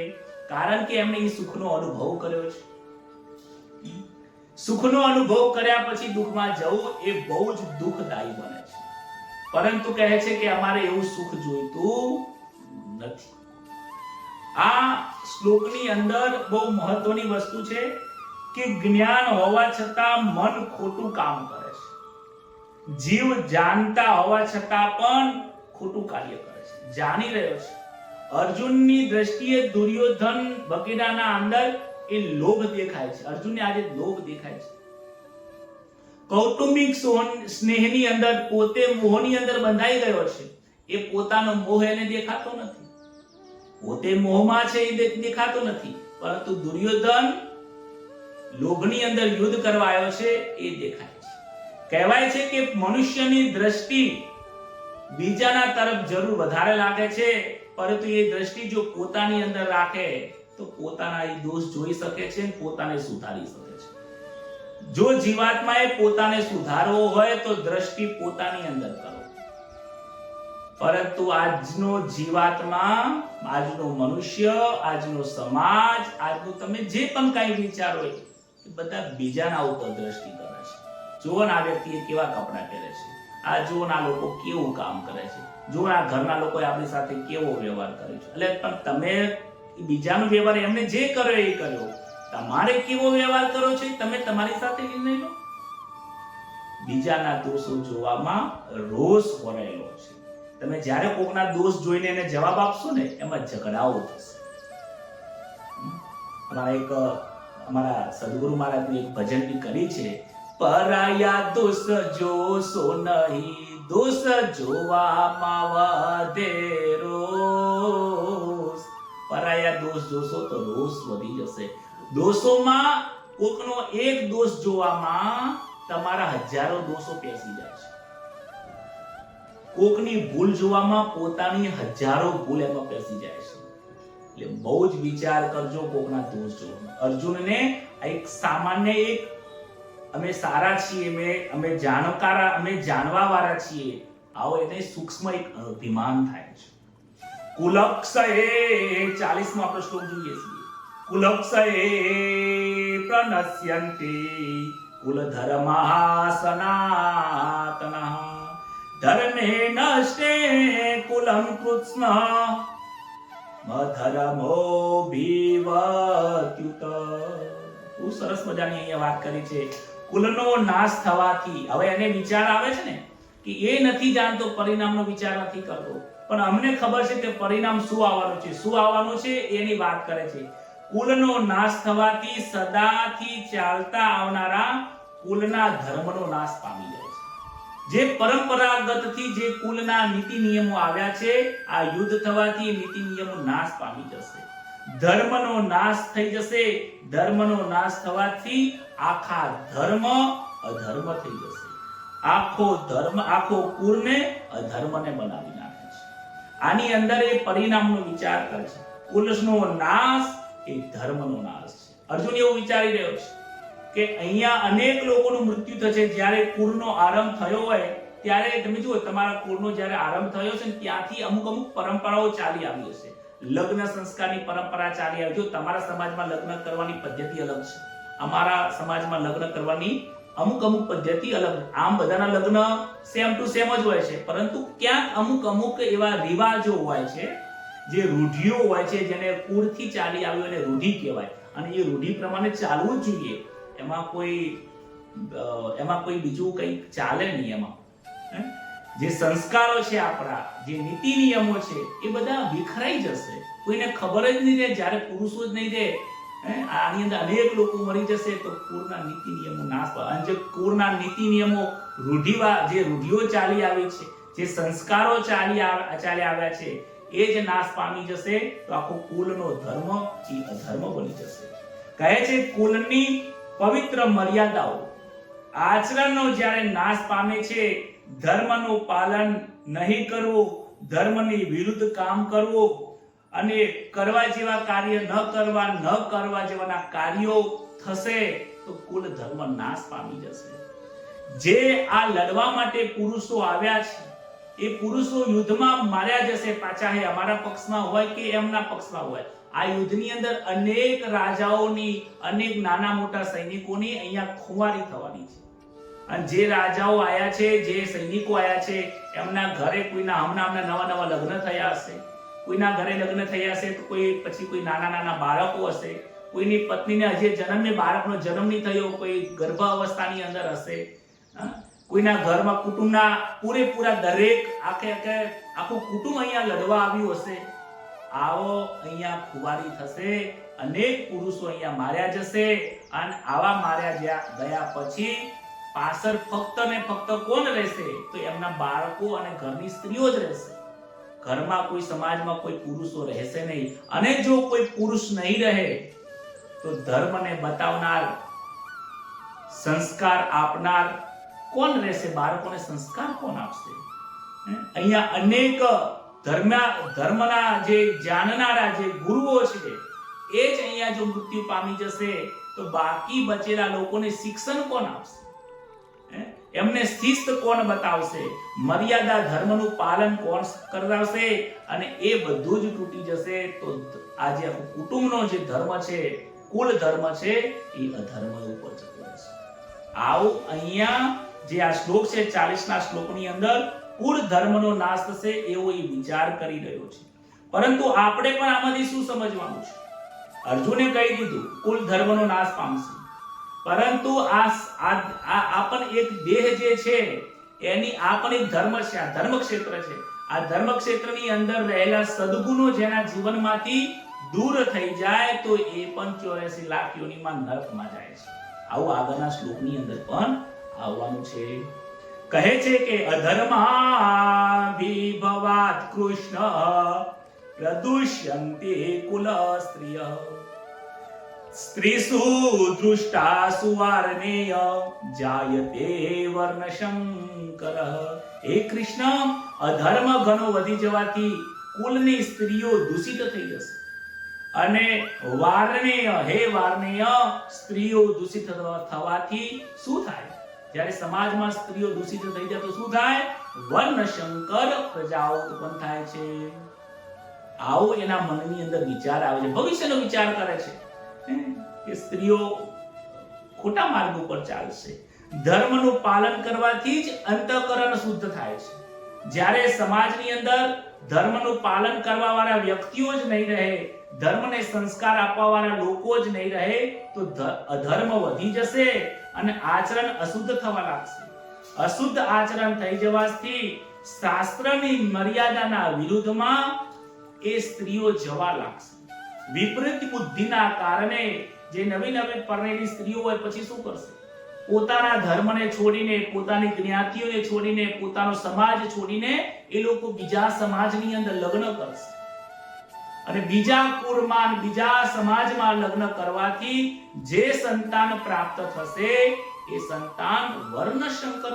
કારણ કે એમને એ સુખનો અનુભવ કર્યો છે. સુખનો અનુભવ કર્યા પછી દુઃખમાં જવું એ બહુ જ દુઃખદાયી બને છે. પરંતુ કહે છે કે અમારે એવું સુખ જોઈતું નથી. આ શ્લોકની અંદર બહુ મહત્વની વસ્તુ છે કે જ્ઞાન હોવા છતાં મન ખોટું કામ કરે છે. જીવ જાણતા હોવા છતાં પણ ખોટું કાર્ય કરે છે, જાણી રહ્યો છે. અર્જુનની દ્રષ્ટિએ દુર્યોધન વગેરેના અંદર એ લોભ દેખાય છે. અર્જુનને આજે લોભ દેખાય છે. કૌટુંબિક સ્નેહની અંદર પોતે મોહની અંદર બંધાઈ ગયો છે. એ પોતાનો મોહ એને દેખાતો નથી, પોતે મોહમાં છે એ દેખાતો નથી, પરંતુ દુર્યોધન લોભની અંદર યુદ્ધ કરવા આવ્યો છે એ દેખાય છે. કહેવાય છે કે મનુષ્યની દ્રષ્ટિ બીજાના તરફ જરૂર વધારે લાગે છે, પરંતુ એ દ્રષ્ટિ જો પોતાની અંદર રાખે તો પોતાના એ દોષ જોઈ શકે છે અને પોતાને સુધારી શકે છે. જો જીવાત્માએ પોતાને સુધારવો હોય તો દ્રષ્ટિ પોતાની અંદર કરો. પરંતુ આજનો જીવાત્મા, આજનો મનુષ્ય, આજનો સમાજ, આજનું તમે જે પણ કઈ વિચારો એ બધા બીજાના ઉપર દ્રષ્ટિ કરે છે. જુઓ આ વ્યક્તિએ કેવા કપડાં પહેરે છે, આ જુઓ આ લોકો કેવું કામ કરે છે, જુઓ આ ઘરના લોકોએ આપણી સાથે કેવો વ્યવહાર કર્યો છે. એટલે પણ તમે બીજાનો વ્યવહાર એમને જે કર્યો એ કર્યો, તમારે કેવો વ્યવહાર કરો છે તમે તમારી સાથે નિર્ણય લો. બીજાના દોષો જોવામાં રોષ ભરાયેલો છે. તમે જ્યારે કોકના દોષ જોઈને એને જવાબ આપશો ને એમાં ઝઘડાઓ થશે. અમારા સદગુરુ મહારાજની એક ભજન બી કરી છે, પરાયા દોષ જોશો નહીં, દોષ જોવામાં વધે રોષ. પરાયા દોષ જોશો તો રોષ વધી જશે. દોષોમાં કોકનો એક દોષ જોવામાં તમારા હજારો દોષો પેસી જાય છે. કોકની ભૂલ જોવામાં પોતાની હજારો ભૂલ એમાં પેસી જાય છે. એટલે બહુ જ વિચાર કરજો કોકના દોષ જોવામાં. અર્જુનને એક સામાન્ય એક અમે સારા છીએ, અમે જાણવા વાળા છીએ, આવો એને સૂક્ષ્મ એક અભિમાન થાય છે. કુલક્ષયે 40 માં આપણે શ્લોક જોઈએ છીએ. કુલક્ષયે પ્રનશ્યન્તિ કુલ ધર્મઃ સનાતનઃ ધર્મે નષ્ટે કુલં કૃત્સ્ન મધર્મો ભીવત્યુત. બહુ સરસ મજાની અહીંયા વાત કરી છે. કુલનો નાશ થવાથી, હવે એને વિચાર આવે છે ને કે એ નથી જાણતો, પરિણામનો વિચાર નથી કરતો, પણ અમને ખબર છે કે પરિણામ શું આવવાનું છે, શું આવવાનું છે એની વાત કરે છે. કુલનો નાશ થવાથી સદાથી ચાલતા આવનારા કુલના ધર્મનો નાશ પામી જાય છે. જે પરંપરાગતથી જે કુલના નીતિ નિયમો આવ્યા છે, આ યુદ્ધ થવાથી નીતિ નિયમો નાશ પામી જશે, ધર્મનો નાશ થઈ જશે. ધર્મનો નાશ થવાથી આખા ધર્મ અધર્મ થઈ જશે. આખો કુળને અધર્મને બનાવી નાખે છે. આની અંદર એ પરિણામનો વિચાર કરે છે. કુલનો નાશ એ ધર્મનો નાશ છે. અર્જુન એવું વિચારી રહ્યો છે કે અહીંયા અનેક લોકોનું મૃત્યુ થશે. જ્યારે કુળનો આરંભ થયો હોય ત્યારે તમે જુઓ, તમારા કુળનો જ્યારે આરંભ થયો છે ત્યાંથી અમુક પરંપરાઓ ચાલી આવી હશે. લગ્ન સંસ્કારની પરંપરા ચાલી આવી. જો તમારા સમાજમાં લગ્ન કરવાની પદ્ધતિ અલગ છે, અમારા સમાજમાં લગ્ન કરવાની અમુક પદ્ધતિ અલગ. આમ બધાના લગ્ન સેમ ટુ સેમ જ હોય છે, પરંતુ ક્યાંક અમુક એવા રિવાજો હોય છે, જે રૂઢિઓ હોય છે, જેને કુળથી ચાલી આવ્યું એને રૂઢિ કહેવાય, અને એ રૂઢિ પ્રમાણે ચાલવું જ જોઈએ. એમાં કોઈ બીજું કંઈ ચાલે નહીં. એમાં જે સંસ્કારો છે, આપણા જે નીતિ નિયમો છે, એ બધા વિખરાઈ જશે. કોઈને ખબર જ નહીં રહે. જ્યારે પુરુષો જ નહીં રહે આની અંદર અનેક લોકો મરી જશે તો કુળના નીતિ નિયમો નાશ પામે. અને જે કુળના નીતિ નિયમો રૂઢિઓ ચાલી આવી છે, જે સંસ્કારો ચાલી આવ્યા છે, એ જ નાશ પામી જશે તો આખો કુલનો ધર્મ એ અધર્મ બની જશે. કહે છે કુલની પવિત્ર મર્યાદાઓ આચરણનો જ્યારે નાશ પામે છે, ધર્મનું પાલન નહીં કરવું, ધર્મની વિરુદ્ધ કામ કરવું અને કરવા જેવા કાર્ય ન કરવા જેવાના કાર્યો થશે તો કુલ ધર્મ નાશ પામી જશે. જે આ લડવા માટે પુરુષો આવ્યા છે એ પુરુષો યુદ્ધમાં માર્યા જશે, પાછા એ અમારા પક્ષમાં હોય કે એમના પક્ષમાં હોય. આ યુદ્ધની અંદર અનેક રાજાઓની, અનેક નાના મોટા સૈનિકોની અહીંયા ખુવારી થવાની છે. અને જે રાજાઓ આયા છે, જે સૈનિકો આયા છે, એમના ઘરે કોઈના હમણાં નવા લગ્ન થયા હશે, કોઈના ઘરે લગ્ન થયા હશે તો કોઈ નાના બાળકો હશે, કોઈની પત્નીને હજી જન્મે બાળકનો જન્મ નહીં થયો, કોઈ ગર્ભ અવસ્થાની અંદર હશે, કોઈના ઘરમાં કુટુંબના પૂરેપૂરા દરેક આખું કુટુંબ અહીંયા લડવા આવ્યું હશે. આવો અહીંયા ખુવારી થશે, અનેક પુરુષો અહીંયા માર્યા જશે. અને આવા માર્યા ગયા પછી પાછળ ફક્ત ને ફક્ત કોણ રહેશે તો એમના બાળકો અને ઘરની સ્ત્રીઓ જ રહેશે. ઘરમાં કોઈ સમાજમાં કોઈ પુરુષો રહેશે નહીં. અને જો કોઈ પુરુષ નહીં રહે તો ધર્મને બતાવનાર, સંસ્કાર આપનાર કોણ રહેશે? બાળકોને સંસ્કાર કોણ આપશે? અહીંયા અનેક ધર્મના જે જાણનારા જે ગુરુઓ છે એ જ અહીંયા જો મૃત્યુ પામી જશે તો બાકી બચેલા લોકોને શિક્ષણ કોણ આપશે? એમને શિસ્ત કોણ બતાવશે? મર્યાદા, ધર્મનું પાલન કોણ કરાવશે? અને એ બધું જ તૂટી જશે તો આજે આખું કુટુંબનો જે ધર્મ છે, કુલ ધર્મ છે, એ અધર્મ ઉપર જતો રહેશે. આવું અહીંયા જે આ શ્લોક છે 40ના શ્લોકની અંદર કુલ ધર્મનો નાશ થશે એવો એ વિચાર કરી રહ્યો છે. પરંતુ આપણે પણ આમાંથી શું સમજવાનું છે? અર્જુને કહી દીધું કુલ ધર્મનો નાશ પામશે, પરંતુ આ પણ એક દેહ જે છે એની આ પણ એક ધર્મ છે, આ ધર્મ ક્ષેત્ર છે. આ ધર્મ ક્ષેત્રની અંદર રહેલા સદગુણો જેના જીવનમાંથી દૂર થઈ જાય તો એ પણ 84 લાખ યોનિમાં નરકમાં જાય છે. આવું આગળના શ્લોકની અંદર પણ આવવાનું છે. કહે છે કે અધર્માભિભવાત કૃષ્ણ પ્રદુષ્યન્તે કુલ સ્ત્રિય સ્ત્રીસુ દૃષ્ટા સુવાર્ણેય જાયતે વર્ણશંકર. હે કૃષ્ણ, અધર્મ ઘણો વધી જવાથી કુલની સ્ત્રીઓ દૂષિત થઈ જશે. અને વાર્ણેય, હે વાર્ણેય, સ્ત્રીઓ દૂષિત થવાથી શું થાય? જ્યારે સમાજમાં સ્ત્રીઓ દૂષિત થઈ જાય તો શું થાય? વર્ણશંકર પ્રજાઓ ઉત્પન્ન થાય છે. આવો એના મનની અંદર વિચાર આવે છે, ભવિષ્યનો વિચાર કરે છે કે સ્ત્રીઓ ખોટા માર્ગ ઉપર ચાલશે. ધર્મનું પાલન કરવાથી જ અંતઃકરણ શુદ્ધ થાય છે. જ્યારે સમાજની અંદર ધર્મનું પાલન કરવા વાળા વ્યક્તિઓ જ નહીં રહે, ધર્મને સંસ્કાર આપવા વાળા લોકો જ નહીં રહે તો અધર્મ વધી જશે અને આચરણ અશુદ્ધ થવા લાગશે. અશુદ્ધ આચરણ થઈ જવાથી શાસ્ત્રની મર્યાદાના વિરુદ્ધમાં એ સ્ત્રીઓ જવા લાગશે. વિપરીત બુદ્ધિના કારણે જે નવી પરણેલી સ્ત્રીઓ હોય પછી શું કરશે? પોતાના ધર્મને છોડીને, પોતાની જ્ઞાતિઓને છોડીને, પોતાનો સમાજ છોડીને એ લોકો બીજા સમાજની અંદર લગ્ન કરશે. અને બીજા કુળમાં, બીજા સમાજમાં લગ્ન કરવાથી જે સંતાન પ્રાપ્ત થશે એ સંતાન વર્ણશંકર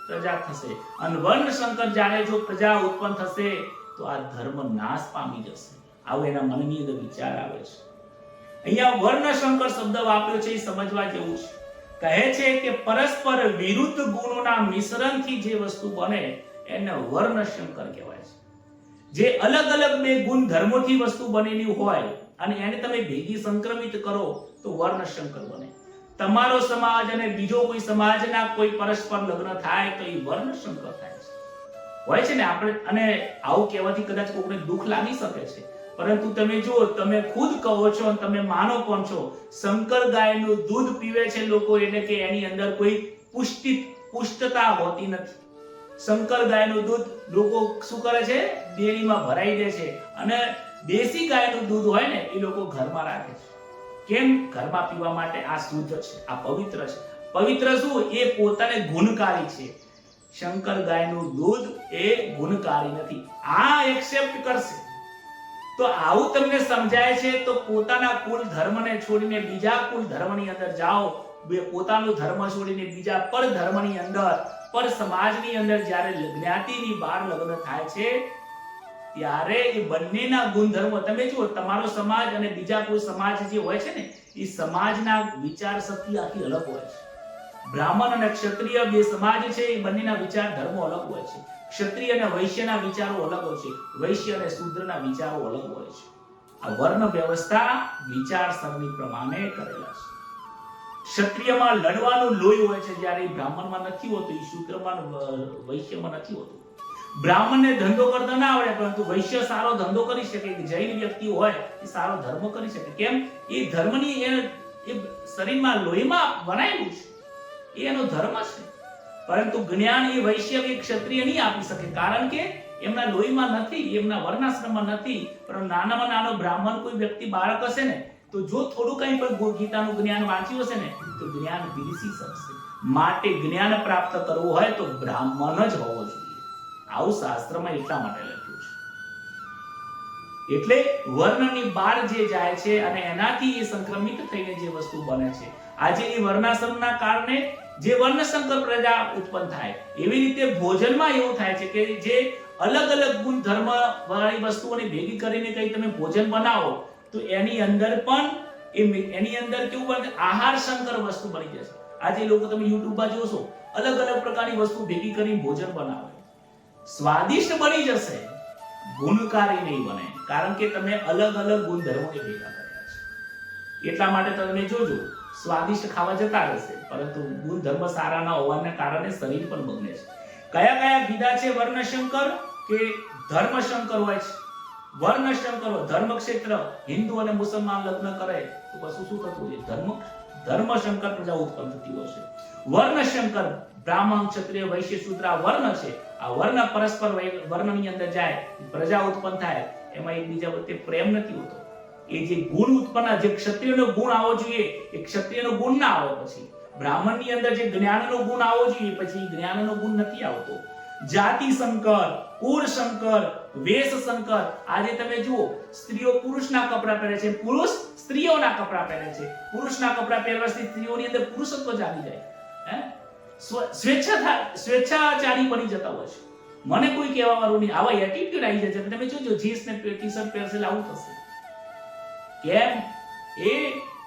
પ્રજા થશે. અને વર્ણશંકર જ્યારે જો પ્રજા ઉત્પન્ન થશે તો આ ધર્મ નાશ પામી જશે. આવો એના મનની અંદર વિચાર આવે છે. અહીંયા વર્ણશંકર શબ્દ વાપર્યો છે એ સમજવા જેવું છે. કહે છે કે પરસ્પર વિરુદ્ધ ગુણોના મિશ્રણથી જે વસ્તુ બને એને વર્ણશંકર કહેવાય છે. જે અલગ અલગ બે ગુણ ધર્મોથી વસ્તુ બનેલી હોય અને એને તમે ભેગી સંક્રમિત કરો તો વર્ણશંકર બને. તમારો સમાજ અને બીજો કોઈ સમાજના કોઈ પરસ્પર લગ્ન થાય તો એ વર્ણશંકર થાય છે. હોય છે ને આપણે, અને આવું કહેવાથી કદાચ કોઈને દુઃખ લાગી શકે છે, પરંતુ તમે જો, તમે ખુદ કહો છો અને તમે માનો પણ છો, શંકર ગાયનું દૂધ પીવે છે લોકો એટલે કે એની અંદર કોઈ પુષ્ટતા હોતી નથી. શંકર ગાયનું દૂધ લોકો શું કરે છે? ડેરીમાં ભરાઈ દે છે. અને દેશી ગાયનું દૂધ હોય ને એ લોકો ઘરમાં રાખે છે. કેમ? ઘરમાં પીવા માટે આ શુદ્ધ છે, આ પવિત્ર છે. પવિત્ર શું? એ પોતાને ગુણકારી છે. શંકર ગાયનું દૂધ એ ગુણકારી નથી. આ એક્સેપ્ટ કરશે તો આવું તમને સમજાય છે. તો પોતાના કુલ ધર્મને છોડીને બીજા કુલ ધર્મની અંદર જાઓ, પોતાનો ધર્મ છોડીને બીજા પર ધર્મની અંદર, પર સમાજની અંદર જ્યારે જ્ઞાતિની બહાર લગ્ન થાય છે ત્યારે એ બંનેના ગુણધર્મો તમે જુઓ. તમારો સમાજ અને બીજા કોઈ સમાજ જે હોય છે ને, એ સમાજના વિચાર શક્તિ આખી અલગ હોય છે. બ્રાહ્મણ અને ક્ષત્રિય બે સમાજ છે, એ બંનેના વિચાર ધર્મો અલગ હોય છે. ક્ષત્રિય અને વૈશ્યના વિચારો અલગ હોય છે, વૈશ્ય અને શૂદ્રના વિચારો અલગ હોય છે. આ વર્ણ વ્યવસ્થા વિચારસરણી પ્રમાણે કરેલા છે. ક્ષત્રિયમાં લડવાનું લોહી હોય છે, જ્યારે બ્રાહ્મણમાં નથી હોતું, એ શૂદ્રમાં વૈશ્યમાં નથી હોતું. બ્રાહ્મણને ધંધો કરતા ના આવડે, પરંતુ વૈશ્ય સારો ધંધો કરી શકે. જૈન વ્યક્તિ હોય એ સારો ધર્મ કરી શકે. કેમ? એ ધર્મની એ શરીરમાં લોહીમાં બનાવેલું છે, એ એનો ધર્મ છે. પરંતુ જ્ઞાન એ વૈશ્ય કે ક્ષત્રિય નહીં આપી શકે, કારણ કે એમના લોહીમાં નથી, એમના વર્ણાશ્રમમાં નથી. પરંતુ નાનામાં નાનો બ્રાહ્મણ કોઈ વ્યક્તિ બાળક હશે ને, તો જો થોડું કંઈ પણ ગીતાનું જ્ઞાન વાંચ્યું હશે ને, તો જ્ઞાન પીરસી શકશે. માટે જ્ઞાન પ્રાપ્ત કરવું હોય તો બ્રાહ્મણ જ હોવો જોઈએ. આવું શાસ્ત્રમાં એટલા માટે લખ્યું છે. એટલે વર્ણની બહાર જે જાય છે અને એનાથી એ સંક્રમિત થઈને જે વસ્તુ બને છે. આજે એ વર્ણાશ્રમના કારણે જે વર્ણશંકર પ્રજા ઉત્પન્ન થાય, એવી રીતે ભોજનમાં એવું થાય છે કે જે અલગ અલગ ગુણધર્મ વાળી વસ્તુઓને ભેગી કરીને કઈ તમે ભોજન બનાવો તો એની અંદર પણ એની અંદર કેવું બને? આહાર શંકર વસ્તુ બની જશે. આજે લોકો તમે યુટ્યુબમાં જોશો, અલગ અલગ પ્રકારની વસ્તુ ભેગી કરીને ભોજન બનાવે, સ્વાદિષ્ટ બની જશે, ગુણકારી નહીં બને, કારણ કે તમે અલગ અલગ ગુણધર્મોને ભેગા કર્યા છે. એટલા માટે તમે જોજો, સ્વાદિષ્ટ ખાવા જતા રહેશે, પરંતુ ગુણધર્મ સારા ના હોવાના કારણે શરીર પણ બગડે છે. કયા કયા કીધા છે વર્ણશંકર કે ધર્મશંકર હોય છે? વર્ણશંકર ધર્મ ક્ષેત્ર, હિન્દુ અને મુસલમાન લગ્ન કરે તો પછી શું થતું છે? ધર્મશંકર પ્રજા ઉત્પન્ન થતી હોય છે. વર્ણશંકર બ્રાહ્મણ, ક્ષત્રિય, વૈશ્ય, શૂદ્ર વર્ણ છે. આ વર્ણ પરસ્પર વર્ણની અંદર જાય, પ્રજા ઉત્પન્ન થાય, એમાં એકબીજા વચ્ચે પ્રેમ નથી હોતો. એ જે ગુણ ઉત્પન્ન, જે ક્ષત્રિયનો ગુણ આવો જોઈએ એ ક્ષત્રિયનો ગુણ ના આવે. પછી બ્રાહ્મણની અંદર જે જ્ઞાનનો ગુણ આવો જોઈએ, પછી જ્ઞાનનો ગુણ નથી આવતો. જાતિ સંકર, કુળ સંકર, વેશ સંકર. આજે તમે જુઓ, સ્ત્રીઓ પુરુષના કપડા પહેરે છે, પુરુષ સ્ત્રીઓના કપડા પહેરે છે. પુરુષના કપડા પહેરવાથી સ્ત્રીઓની અંદર પુરુષત્વ જાગી જાય, સ્વેચ્છાચારી બની જતા હોય છે. મને કોઈ કહેવા વાળું નહીં, આવા એટીટ્યુડ આવી જાય છે. તમે જોજો, જીન્સ ને ટી-શર્ટ પહેરશે આવું થશે. કેમ? એ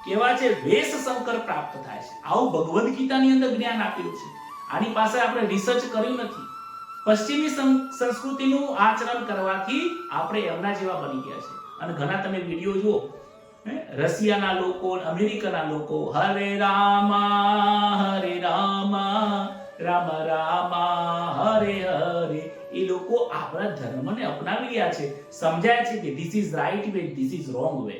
કેવા છે? વેશ સંકર પ્રાપ્ત થાય છે. આવું ભગવદ ગીતાની અંદર જ્ઞાન આપેલું છે. આની પાસે આપણે રિસર્ચ કર્યું નથી. પશ્ચિમી સંસ્કૃતિનું આચરણ કરવાથી આપણે એમના જેવા બની ગયા છે. અને ઘણા તમે વિડીયો જુઓ, રશિયાના લોકો, અમેરિકાના લોકો, હરે રામ રામ રામ હરે હરે, એ લોકો આપણા ધર્મને અપનાવી રહ્યા છે. સમજાય છે કે this is right way, this is wrong way.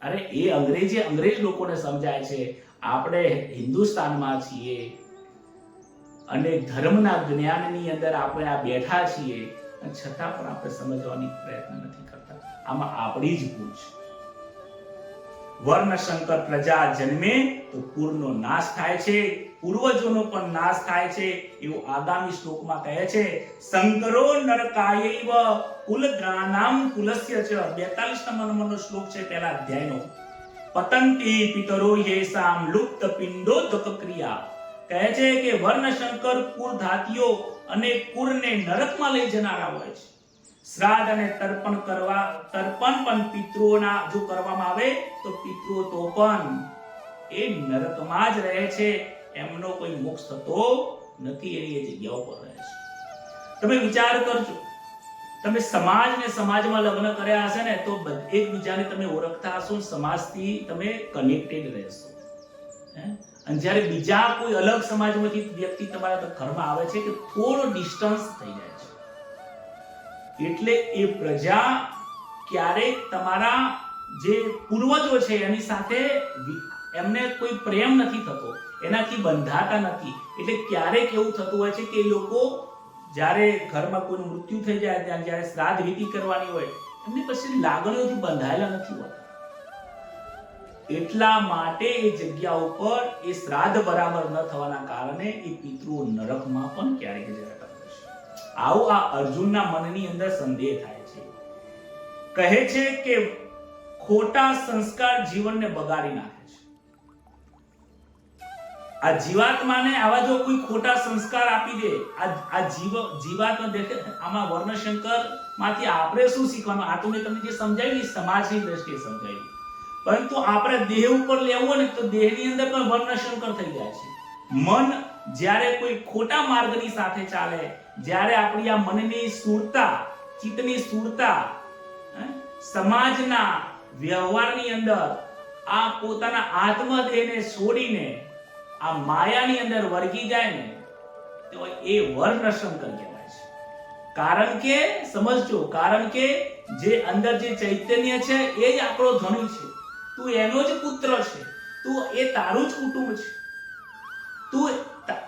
અરે એ અંગ્રેજ લોકોને સમજાય છે. આપણે હિન્દુસ્તાનમાં છીએ અને ધર્મના જ્ઞાનની અંદર આપણે આ બેઠા છીએ, અને છતાં પણ આપણે સમજવાની પ્રયત્ન નથી કરતા. આમાં આપણી જ ભૂલ છે. વર્ણશંકર પ્રજા જન્મે તો કુળનો નાશ થાય છે, પૂર્વજોનો પણ નાશ થાય છે, એવું આગામી શ્લોકમાં કહે છે. શંકરો નરકાયૈવ કુલગ્રાનામ કુલસ્ય ચ. 42 નંબરનો શ્લોક છે પહેલા અધ્યાયનો. પતંતિ પિતરો યેષામ લુપ્ત પિંડોદક ક્રિયા. કહે છે કે વર્ણશંકર કુળ ધાતીઓ અને કુળને નરકમાં લઈ જનારા હોય છે. શ્રાદ્ધ અને તર્પણ પણ પિતૃઓના જો કરવામાં આવે તો પિતૃઓ તો પણ એ નરકમાં જ રહે છે, એમનો કોઈ મોક્ષ થતો નથી, એની એ જગ્યાઓ પર રહે છે. તમે વિચાર કરજો, તમે સમાજમાં લગ્ન કર્યા હશે ને, તો એકબીજાને તમે ઓળખતા હશો, સમાજથી તમે કનેક્ટેડ રહેશો. અને જ્યારે બીજા કોઈ અલગ સમાજમાંથી વ્યક્તિ તમારા ઘરમાં આવે છે કે થોડો ડિસ્ટન્સ થઈ જાય છે. એટલે એ પ્રજા ક્યારેક તમારા જે પૂર્વજો છે એની સાથે એમને કોઈ પ્રેમ નથી થતો, એનાથી બંધાતા નથી. એટલે ક્યારેક એવું થતું હોય છે કે એ લોકો જ્યારે ઘરમાં કોઈનું મૃત્યુ થઈ જાય, ત્યાં જ્યારે શ્રાદ્ધ વિધિ કરવાની હોય, એમની પછી લાગણીઓથી બંધાયેલા નથી હોતા. એટલા માટે એ જગ્યા ઉપર એ શ્રાદ્ધ બરાબર ન થવાના કારણે એ પિતૃઓ નરકમાં પણ ક્યારેક જતા હશે. આવું આ અર્જુનના મનની અંદર સંદેહ થાય છે. કહે છે કે ખોટા સંસ્કાર જીવનને બગાડી નાખે છે. આ જીવાત્માને આવા જો કોઈ ખોટા સંસ્કાર આપી દે, આ જીવાત્મા દેખે આમાં વર્ણશંકર માંથી આપણે શું શીખવાનું? આ તો મેં તમને જે સમજાવ્યું સમાજની દ્રષ્ટિએ સમજાવ્યું, પરંતુ આપણે દેહ ઉપર લેવું ને તો દેહની અંદર પણ વર્ણશંકર થઈ જાય છે. મન જ્યારે કોઈ ખોટા માર્ગની સાથે ચાલે, જ્યારે આપણી આ મનની સ્થૂળતા, ચિત્તની સ્થૂળતા સમાજના વ્યવહારની અંદર આ પોતાના આત્મદેહને છોડીને આ માયાની અંદર વર્ગી જાય ને તો એ વર્ણશંકર કહેવાય છે. કારણ કે સમજજો, કારણ કે જે અંદર જે ચૈતન્ય છે એ જ આપણો ધણી છે. તું એનો જ પુત્ર છે, તું એ તારું જ કુટુંબ છે, તું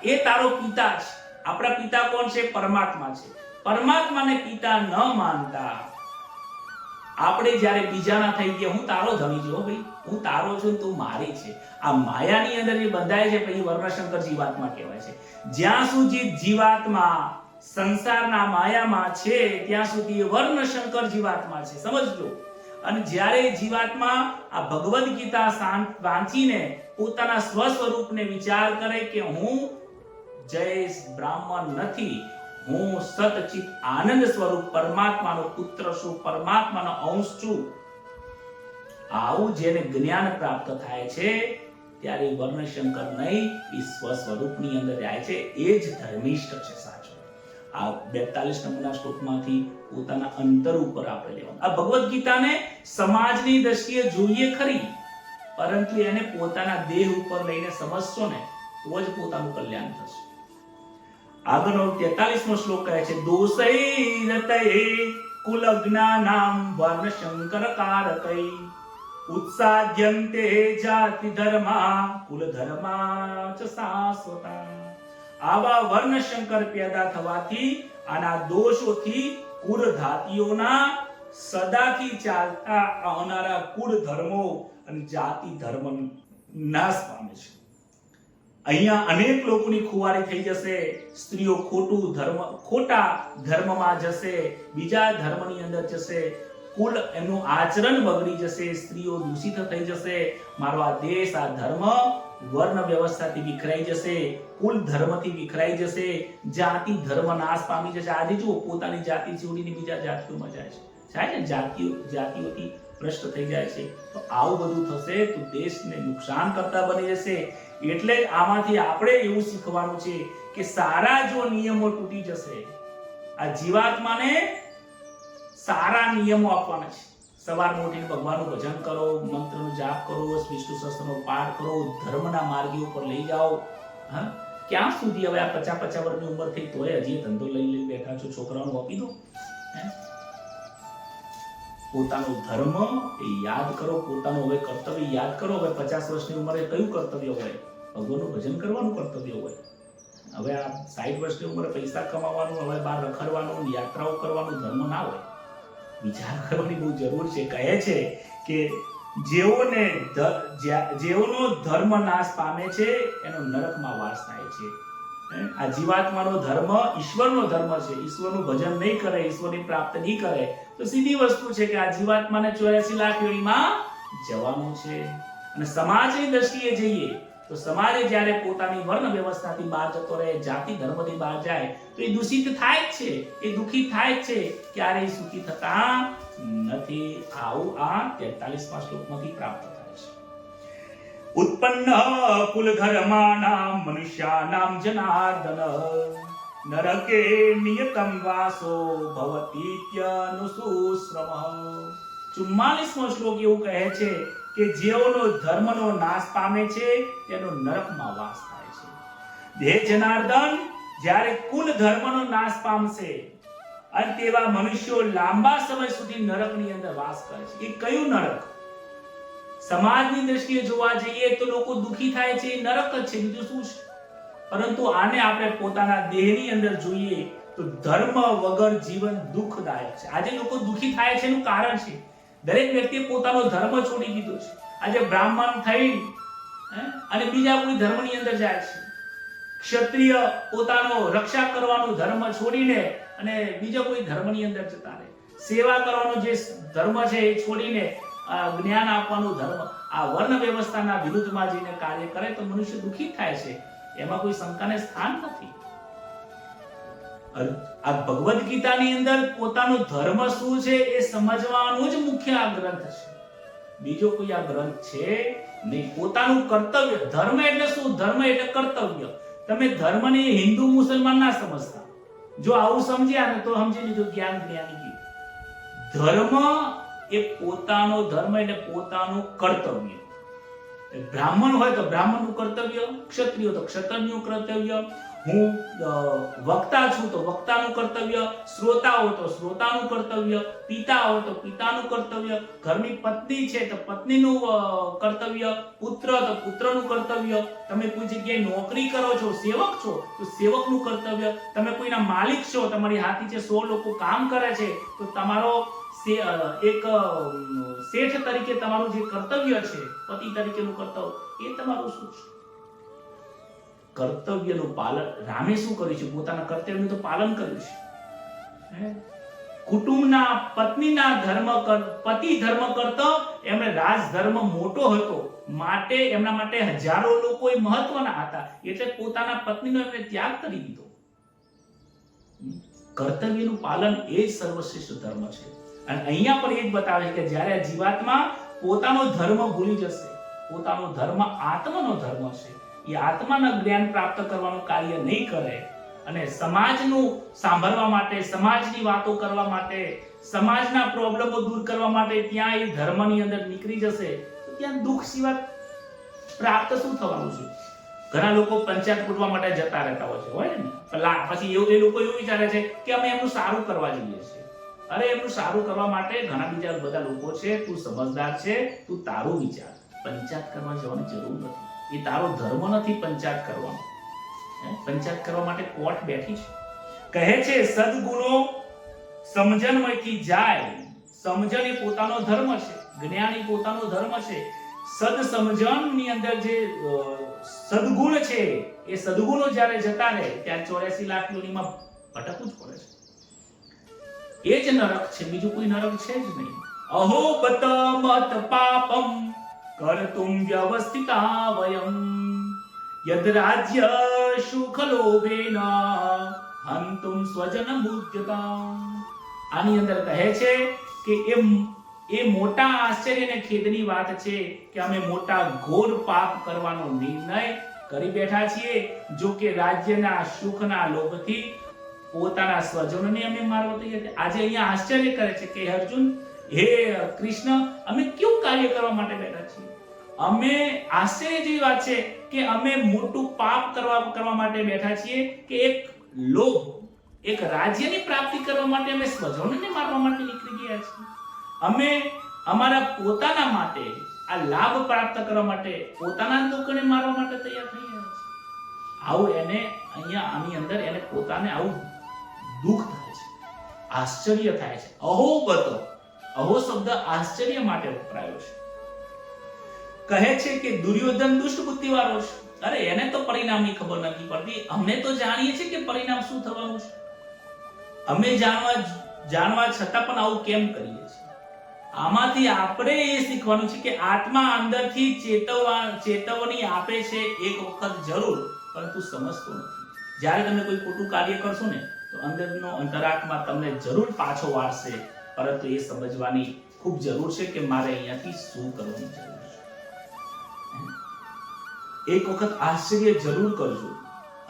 એ તારો પિતા છે. આપણા પિતા કોણ છે? પરમાત્મા છે. પરમાત્માને પિતા ન માનતા આપણે જ્યારે બીજાના થઈ ગયા, હું તારો ધણી છું ભાઈ, હું તારો છું, તું મારી છે, આ માયાની અંદર જે બંધાય છે પછી વર્ણશંકર જીવાત્મા કહેવાય છે. જ્યાં સુધી જીવાત્મા સંસારના માયામાં છે ત્યાં સુધી વર્ણશંકર જીવાત્મા છે, સમજજો. અને જ્યારે જીવાત્મા આ ભગવદ ગીતા વાંચીને પોતાના સ્વ સ્વરૂપને વિચાર કરે કે હું જય બ્રાહ્મણ નથી, હું સતચિત આનંદ સ્વરૂપ પરમાત્માનો પુત્ર છું, પરમાત્માનો અંશ છું, આવું જેને જ્ઞાન પ્રાપ્ત થાય છે ત્યારે વર્ણશંકર નહીં, એ સ્વ સ્વરૂપની અંદર જાય છે. એ જ ધર્મિષ્ઠ છે સાચો. આ 42 નંબરના શ્લોકમાંથી પોતાના અંતર ઉપર આપણે લેવાનું. આ ભગવદ ગીતાને સમાજની દ્રષ્ટિએ જોઈએ ખરી, પરંતુ એને પોતાના દેહ ઉપર લઈને સમજશો ને તો જ પોતાનું કલ્યાણ થશે. આગળનો 43મો શ્લોક કહે છે દોષૈરતૈ કુલ જ્ઞાનામ વર્ણશંકર કારકૈ ઉત્સાદ્યન્તે જાતિ ધર્મા કુલ ધર્મા ચ શાશ્વતા. આવા વર્ણશંકર પેદા થવાથી, આના દોષોથી કુળ ધાતીઓના સદાથી ચાલતા આવનારા કુળ ધર્મો અને જાતિ ધર્મ નાશ પામે છે. અહીંયા અનેક લોકોની ખુવારી થઈ જશે. સ્ત્રીઓ ખોટા ધર્મમાં જશે, બીજા ધર્મની અંદર જશે, કુલ એનું આચરણ બગડી જશે, સ્ત્રીઓ દૂષિત થઈ જશે. મારો આ દેશ, આ ધર્મ વર્ણ વ્યવસ્થાથી વિખરાઈ જશે, કુલ ધર્મથી વિખરાઈ જશે, જાતિ ધર્મ નાશ પામી જશે. આજે જુઓ, પોતાની જાતિ છોડીને બીજા જાતિઓમાં જાય છે, જાતિઓથી ભ્રષ્ટ થઈ જાય છે. તો આવું બધું થશે તો દેશને નુકસાન કરતા બની જશે. એટલે જ આમાંથી આપણે એવું શીખવાનું છે કે સારા જો નિયમો તૂટી જશે, આ જીવાત્માને સારા નિયમો આપવાના છે. સવારમાં ઉઠીને ભગવાનનું ભજન કરો, મંત્રનો જાપ કરો, વિષ્ણુ સહસ્ત્રનો પાઠ કરો, ધર્મના માર્ગે ઉપર લઈ જાઓ. હા, ક્યાં સુધી હવે આ 50 વર્ષની ઉંમર થઈ તોય હજી ધંધો લઈ બેઠા છો? છોકરાઓને આપી દો. પોતાનો ધર્મ એ યાદ કરો, પોતાનું હવે કર્તવ્ય યાદ કરો. હવે 50 વર્ષની ઉંમરે કયું કર્તવ્ય હોય? ભગવાનનું ભજન કરવાનું કર્તવ્ય હોય. હવે આ 60 વર્ષની ઉંમરે પૈસા કમાવાનું, હવે બહાર રખડવાનું, યાત્રાઓ કરવાનું ધર્મ ના હોય. વિચાર કરવાની બહુ જરૂર છે. કહે છે કે જેઓનો ધર્મ નાશ પામે છે એનો નરકમાં વાસ થાય છે. આ જીવાત્માનો ધર્મ ઈશ્વરનો ધર્મ છે. ઈશ્વરનું ભજન નહીં કરે, ઈશ્વરની પ્રાપ્ત નહીં કરે તો સીધી વસ્તુ છે કે આ જીવાત્માને 84 લાખ યોનિમાં જવાનું છે. અને સમાજની દ્રષ્ટિએ જઈએ તો સમાજે જ્યારે પોતાની વર્ણ વ્યવસ્થાથી બહાર જતો રહે, જાતિ ધર્મથી બહાર જાય તો એ દૂષિત થાય જ છે, એ દુઃખી થાય જ છે, ક્યારેય સુખી થતા નથી. આવું આ 43મા શ્લોકમાંથી પ્રાપ્ત થાય છે. ઉત્પન્ન કુલ ધર્માનામ મનુષ્યાનામ જનાર્દન નરકે નિયતમ વાસો ભવતીત્યનુસુશ્રમઃ. 44મો શ્લોક એવું કહે છે કે જેઓનો ધર્મનો નાશ પામે છે તેનો નરકમાં વાસ થાય છે. હે જનાર્દન, જ્યારે કુલ ધર્મનો નાશ પામશે અને તેવા મનુષ્યો લાંબા સમય સુધી નરકની અંદર વાસ કરે છે. એ કયું નરક? સમાજની દ્રષ્ટિએ જોવા જઈએ તો લોકો દુઃખી થાય છે, એ નરક જ છે, બીજું શું છે? પરંતુ આને આપણે પોતાના દેહની અંદર જોઈએ તો ધર્મ વગર જીવન દુઃખદાયક છે. આજે લોકો દુઃખી થાય છે એનું કારણ છે દરેક વ્યક્તિએ પોતાનો ધર્મ છોડી દીધો છે. આજે બ્રાહ્મણ થઈ અને બીજા કોઈ ધર્મની અંદર જાય છે. ક્ષત્રિય પોતાનો રક્ષા કરવાનો ધર્મ છોડીને અને બીજા કોઈ ધર્મની અંદર જતા રહે. સેવા કરવાનો જે ધર્મ છે એ છોડીને જ્ઞાન આપવાનું ધર્મ, આ વર્ણ વ્યવસ્થાના વિરુદ્ધમાં જઈને કાર્ય કરે તો મનુષ્ય દુઃખી થાય છે. એમાં કોઈ શંકાને સ્થાન નથી. આ ભગવદ ગીતાની અંદર પોતાનો ધર્મ શું છે એ સમજવાનું જ મુખ્ય આ ગ્રંથ છે. બીજો કોઈ આ ગ્રંથ છે નહીં. પોતાનું કર્તવ્ય, ધર્મ એટલે શું? ધર્મ એટલે કર્તવ્ય. તમે ધર્મને હિન્દુ મુસલમાન ના સમજતા. જો આવું સમજ્યા ને તો સમજી લીધું જ્ઞાન જ્ઞાની. ધર્મ એ પોતાનો ધર્મ એટલે પોતાનું કર્તવ્ય. બ્રાહ્મણ હોય તો બ્રાહ્મણનું કર્તવ્ય, ક્ષત્રિય તો ક્ષત્રિયનું કર્તવ્ય, હું વક્તા છું તો વક્તાનું કર્તવ્ય, શ્રોતા હોય તો શ્રોતાનું કર્તવ્ય, પિતા હોય તો પિતાનું કર્તવ્ય, ઘરની પત્ની છે તો પત્નીનું કર્તવ્ય, પુત્ર તો પુત્રનું કર્તવ્ય, તમે કોઈ જગ્યાએ નોકરી કરો છો, સેવક છો તો સેવકનું કર્તવ્ય, તમે કોઈના માલિક છો, તમારી હાથી છે 100 લોકો કામ કરે છે તો તમારો એક શેઠ તરીકે તમારું જે કર્તવ્ય છે, પતિ તરીકેનું કર્તવ્ય, એ તમારું શું છે? કર્તવ્યનું પાલન. રામે શું કર્યું છે? પોતાના કર્તવ્યનું તો પાલન કર્યું છે. કુટુંબના પત્નીના ધર્મ પતિ ધર્મ કરતો એમણે રાજ ધર્મ મોટો હતો માટે એમના માટે હજારો લોકો એ મહત્વના હતા એટલે પોતાના પત્નીનો એમણે ત્યાગ કરી દીધો. કર્તવ્યનું પાલન એ જ સર્વશ્રેષ્ઠ ધર્મ છે. અને અહીંયા પણ એ જ બતાવે છે કે જ્યારે આ જીવાત્મા પોતાનો ધર્મ ભૂલી જશે, પોતાનો ધર્મ આત્માનો ધર્મ છે, એ આત્માના જ્ઞાન પ્રાપ્ત કરવાનું કાર્ય નહીં કરે અને સમાજનું સાંભળવા માટે, સમાજની વાતો કરવા માટે, સમાજના પ્રોબ્લેમો દૂર કરવા માટે ત્યાં એ ધર્મની અંદર નીકળી જશે તો ત્યાં દુઃખ સિવાય પ્રાપ્ત શું થવાનું છે? ઘણા લોકો પંચાયત પૂરવા માટે જતા રહેતા હોય ને, પછી એ લોકો એવું વિચારે છે કે અમે એમનું સારું કરવા જઈએ છીએ. અરે એમનું સારું કરવા માટે ઘણા બીજા બધા લોકો છે. તું સમજદાર છે, તું તારું વિચાર. પંચાયત કરવા જવાની જરૂર નથી. એ તારો ધર્મ નથી પંચાયત કરવાનો. પંચાયત કરવા માટે કોર્ટ બેઠી છે. કહે છે સદગુણો સમજણમાંથી જાય. સમજણ એ પોતાનો ધર્મ છે, જ્ઞાન એ પોતાનો ધર્મ છે. સદ સમજણની અંદર જે સદગુણ છે એ સદગુણો જ્યારે જતા રહે ત્યારે 84 લાખ યોનિમાં ભટકવું જ પડે છે. એ જ નરક છે, બીજું કોઈ નરક છે જ નહીં. અહો બત મત પાપમ કર્તુમ વ્યવસ્થિતા વયમ યદ રાજ્ય સુખ લોભેન હંતુમ સ્વજન મુદ્યતા. આની અંદર કહે છે કે એ મોટા આશ્ચર્ય અને ખેદની વાત છે કે અમે મોટા ઘોર પાપ કરવાનો નિર્ણય કરી બેઠા છીએ. જો કે રાજ્યના સુખના લોભથી પોતાના સ્વજનોને અમે મારવા તૈયાર. આજે અહીંયા આશ્ચર્ય કરે છે કે અર્જુન, હે કૃષ્ણ, અમે કેવું કાર્ય કરવા માટે બેઠા છીએ? અમે આશ્ચર્ય જેવી વાત છે કે અમે મોટું પાપ કરવા માટે બેઠા છીએ કે એક લોભ, એક રાજ્યની પ્રાપ્તિ કરવા માટે અમે સ્વજનોને મારવા માટે નીકળી ગયા છીએ. અમે અમારા પોતાના માટે આ લાભ પ્રાપ્ત કરવા માટે પોતાના લોકોને મારવા માટે તૈયાર થઈ ગયા છે. આવું એને અહીંયા આની અંદર એને પોતાને આવું દુઃખ થાય છે, આશ્ચર્ય થાય છે. અહો બત, અહો શબ્દ આશ્ચર્ય માટે વપરાયો છે. કહે છે કે દુર્યોધન દુષ્ટ બુદ્ધિવાળો છે. અરે એને તો પરિણામની ખબર નથી પડતી. અમને તો જાણીએ છીએ કે પરિણામ શું થવાનું છે. અમે જાણવા છતાં પણ આવું કેમ કરીએ છીએ? આમાંથી આપણે એ શીખવાનું છે કે આત્મા અંદરથી ચેતવણી આપે છે એક વખત જરૂર, પરંતુ સમજતો નથી. જ્યારે તમે કોઈ ખોટું કાર્ય કરશો ને તો અંદરનો અંતરાત્મા તમને જરૂર પાછો વાળશે, પરંતુ એ સમજવાની ખૂબ જરૂર છે કે મારે અહીંયાથી શું કરવાની જરૂર છે. એક વખત આશ્ચર્ય જરૂર કરજો.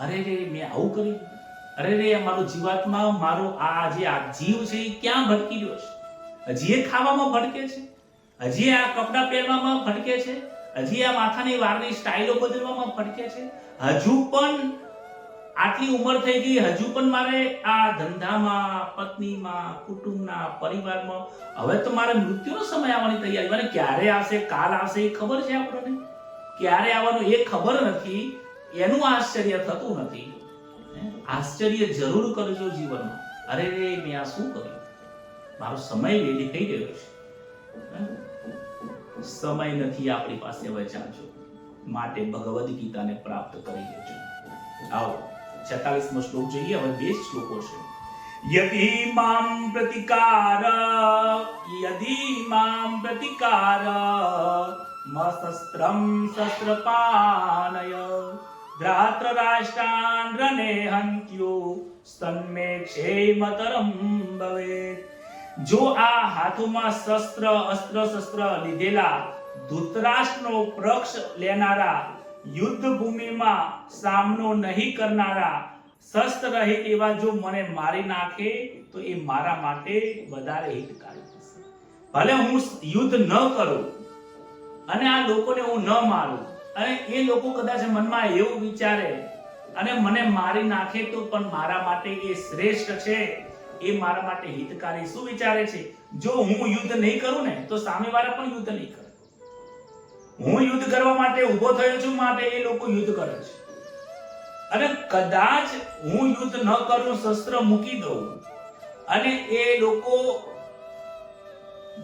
અરે રે, મેં આવું કર્યું. અરે રે, મારો જીવાત્મા, મારો આ જે આ જીવ છે એ ક્યાં ભટકી રહ્યો છે? હજી એ ખાવામાં ભટકે છે, હજી આ કપડા પહેરવામાં ભટકે છે, હજી આ માથાની વાળની સ્ટાઇલો બદલવામાં ભટકે છે. હજુ પણ આટલી ઉંમર થઈ ગઈ, હજુ પણ મારે આ ધંધામાં, પત્નીમાં, કુટુંબના, પરિવારમાં, હવે તો મારે મૃત્યુનો સમય આવવાની તૈયારી. મને ક્યારે આવશે, કાલ આવશે એ ખબર છે આપણને? ક્યારે આવવાનું એ ખબર નથી. એનું આશ્ચર્ય થતું નથી. આશ્ચર્ય જરૂર કરજો જીવનમાં. અરે રે, મેં આ શું કર્યું? મારો સમય વેલી થઈ ગયો છે. સમય નથી આપણી પાસે વચાવજો, માટે ભગવદ ગીતાને પ્રાપ્ત કરી લેજો. આવો 46મો શ્લોક જોઈએ. હવે 2 શ્લોકો છે. યદિ મામ પ્રતિકાર મશસ્ત્રમ શસ્ત્રપાનય ધ્રાતરાષ્ટ્રાન રણે હંત્યો સ્તન્મે ક્ષેમતરમ ભવેત. જો આ હાથોમાં અસ્ત્ર લીધેલા ધૃતરાષ્ટ્રનો પક્ષ લેનારા, યુદ્ધ ભૂમિમાં સામનો નહીં કરનારા, શસ્ત્ર રહિત એવા જો મને મારી નાખે તો એ મારા માટે વધારે હિતકારી થશે. ભલે હું યુદ્ધ ન કરું અને આ લોકોને હું ન મારું, અને એ લોકો કદાચ મનમાં એવું વિચારે અને મને મારી નાખે તો પણ મારા માટે એ શ્રેષ્ઠ છે, એ મારા માટે હિતકારી. શું વિચારે છે? જો હું યુદ્ધ નહીં કરું ને તો સામેવાળા પણ યુદ્ધ નહીં કરે. હું યુદ્ધ કરવા માટે ઊભો થયો છું, માટે એ લોકો યુદ્ધ કરે છે. અને કદાચ હું યુદ્ધ ન કરું, શસ્ત્ર મૂકી દઉં અને એ લોકો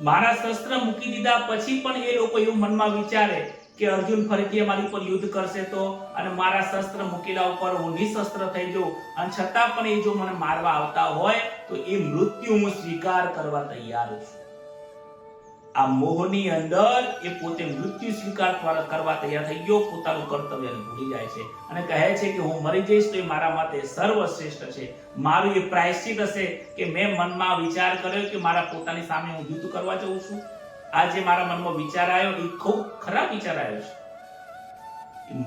મારા શસ્ત્ર મૂકી દીધા પછી પણ એ લોકો એવું મનમાં વિચારે કે અર્જુન ફરીથી અમારી પર યુદ્ધ કરશે તો, અને મારા શસ્ત્ર મૂકેલા ઉપર હું નિશસ્ત્ર થઈ જાઉં, અને છતાં પણ એ જો મને મારવા આવતા હોય તો એ મૃત્યુ હું સ્વીકાર કરવા તૈયાર છું. આ મોહની અંદર એ પોતે મૃત્યુ સ્વીકાર કરવા તૈયાર થઈ ગયો, પોતાનું કર્તવ્યને ભૂલી જાય છે અને કહે છે કે હું મરી જઈશ તો એ મારા માટે સર્વશ્રેષ્ઠ છે. મારું એ પ્રાયશ્ચિત હશે કે મેં મનમાં વિચાર કર્યો કે મારા પોતાની સામે હું યુદ્ધ કરવા જઉં છું. આ જે મારા મનમાં વિચાર આવ્યો એ ખૂબ ખરાબ વિચાર આવ્યો છે.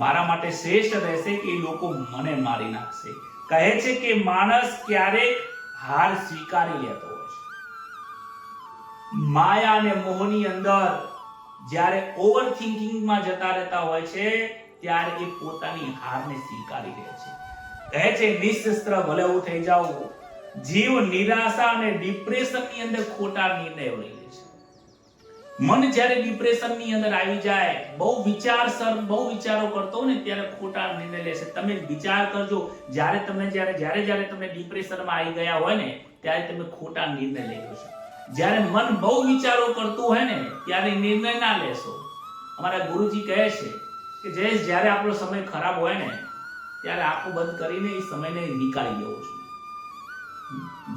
મારા માટે શ્રેષ્ઠ રહેશે કે એ લોકો મને મારી નાખશે. કહે છે કે માણસ ક્યારેક હાર સ્વીકારી લેતો હોય છે. માયા અને મોહની અંદર જ્યારે ઓવર થિંકિંગમાં જતા રહેતા હોય છે ત્યારે એ પોતાની હારને સ્વીકારી લે છે. કહે છે નિશસ્ત્ર ભલે હું થઈ જાઉં. જીવ નિરાશા અને ડિપ્રેશનની અંદર ખોટા નિર્ણયો લઈ લે છે. મન જ્યારે ડિપ્રેશનની અંદર આવી જાય, બહુ વિચારો કરતો હોય ને ત્યારે ખોટા નિર્ણય લે છે. તમે વિચાર કરજો, જ્યારે તમે ડિપ્રેશનમાં આવી ગયા હોય ને ત્યારે તમે ખોટા નિર્ણય લેજો છો. જ્યારે મન બહુ વિચારો કરતું હોય ને ત્યારે નિર્ણય ના લેશો. અમારા ગુરુજી કહે છે કે જયેશ, જ્યારે આપણો સમય ખરાબ હોય ને ત્યારે આંખો બંધ કરીને એ સમયને નીકાળી દેવો છે.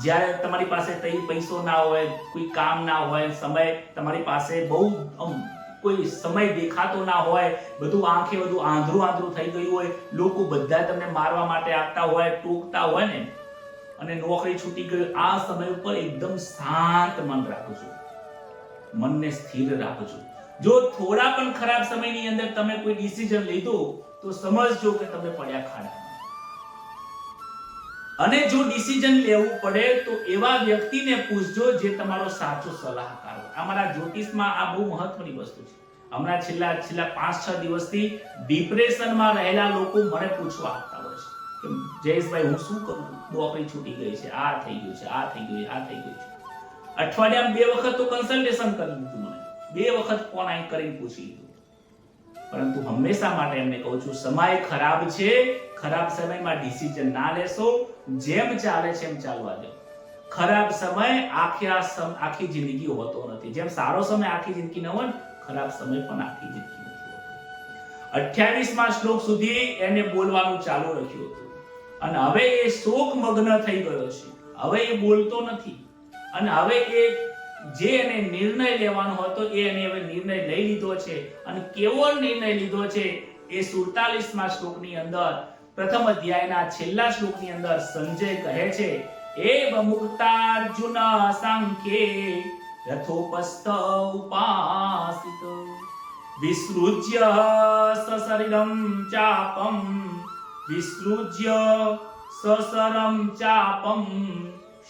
જ્યારે તમારી પાસે પૈસો ના હોય, કોઈ કામ ના હોય, સમય તમારી પાસે બહુ કોઈ સમય દેખાતો ના હોય, બધું આંખે બધું આંધળું થઈ ગયું હોય, લોકો બધા તમને મારવા માટે આવતા હોય, ટોકતા હોય ને, અને નોકરી છૂટી ગઈ, આ સમય ઉપર એકદમ શાંત મન રાખજો, મનને સ્થિર રાખજો. જો થોડા પણ ખરાબ સમયની અંદર તમે કોઈ ડિસિઝન લીધો તો સમજજો કે તમે પડ્યા ખાડામાં. અને જો ડિસિઝન લેવું પડે તો એવા વ્યક્તિને પૂછજો જે તમારો સાચો સલાહકાર હોય. અમારા જ્યોતિષમાં આ બહુ મહત્વની વસ્તુ છે. હમણાં છેલ્લા 5-6 દિવસથી ડિપ્રેશનમાં રહેલા લોકો મને પૂછવા આવતા હોય છે કે જયેશભાઈ હું શું કરું, નોકરી છૂટી ગઈ છે, આ થઈ ગયું છે, આ થઈ ગયું છે. અઠવાડિયામાં 2 વખત તો કન્સલ્ટેશન કરી દીધું, મને 2 વખત ફોન આઈ કરીને પૂછી લીધું. પરંતુ હંમેશા માટે એમને કહું છું, સમય ખરાબ છે, ખરાબ સમયમાં ડિસિઝન ના લેશો, જેમ ચાલે છે એમ ચાલવા દો. ખરાબ સમય આખી જિંદગી હોતો નથી. જેમ સારો સમય આખી જિંદગી ન હોય, ખરાબ સમય પણ આખી જિંદગી નથી હોતો. 28મા શ્લોક સુધી એને બોલવાનું ચાલુ રાખ્યું હતું અને હવે એ શોકમગ્ન થઈ ગયો છે. હવે એ બોલતો નથી અને હવે એ જે એને નિર્ણય લેવાનો હતો એને હવે નિર્ણય લઈ લીધો છે. અને કેવો નિર્ણય લીધો છે એ 47મા શ્લોકની અંદર, પ્રથમ અધ્યાયના છેલ્લા શ્લોકની અંદર સંજય કહે છે, એવ મુક્તાર્જુન સાંખ્યે રથોપસ્થ ઉપાસિત વિસૃજ્ય સશરીરમ ચાપમ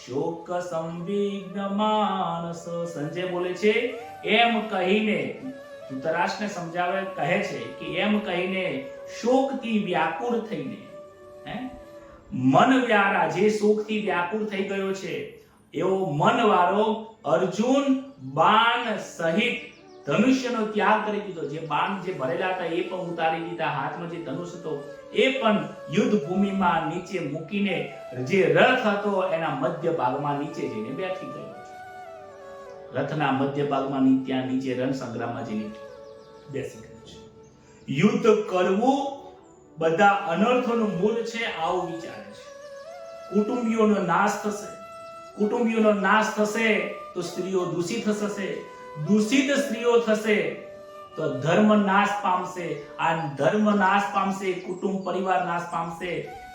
શોક સંવિગ્ન માનસ. સંજય બોલે છે એમ કહીને, ધૃતરાષ્ટ્રને સમજાવે, કહે છે કે એમ કહીને શોકથી વ્યાકુળ થઈને, મન વ્યારા, જે શોકથી વ્યાકુળ થઈ ગયો છે એવો મનવાળો અર્જુન બાણ સહિત ધનુષ્યનો ત્યાગ કરી દીધો. જે બાણ જે ભરેલા હતા એ પણ ઉતારી દીધા, હાથમાં જે ધનુષ હતો એ પણ યુદ્ધ ભૂમિમાં નીચે મૂકીને જે રથ હતો એના મધ્ય ભાગમાં નીચે જઈને બેઠી ગયો. રથના મધ્ય ભાગમાં ત્યાં નીચે રણ સંગ્રામમાં જઈને બેસી ગયો છે. યુદ્ધ કરવું બધા અનર્થોનું મૂળ છે, આવું વિચારે છે. કુટુંબીઓનો નાશ થશે, કુટુંબીઓનો નાશ થશે તો સ્ત્રીઓ દૂષિત થશે, દૂષિત સ્ત્રીઓ થશે તો ધર્મ નાશ પામશે, આ ધર્મ નાશ પામશે, કુટુંબ પરિવાર નાશ પામશે.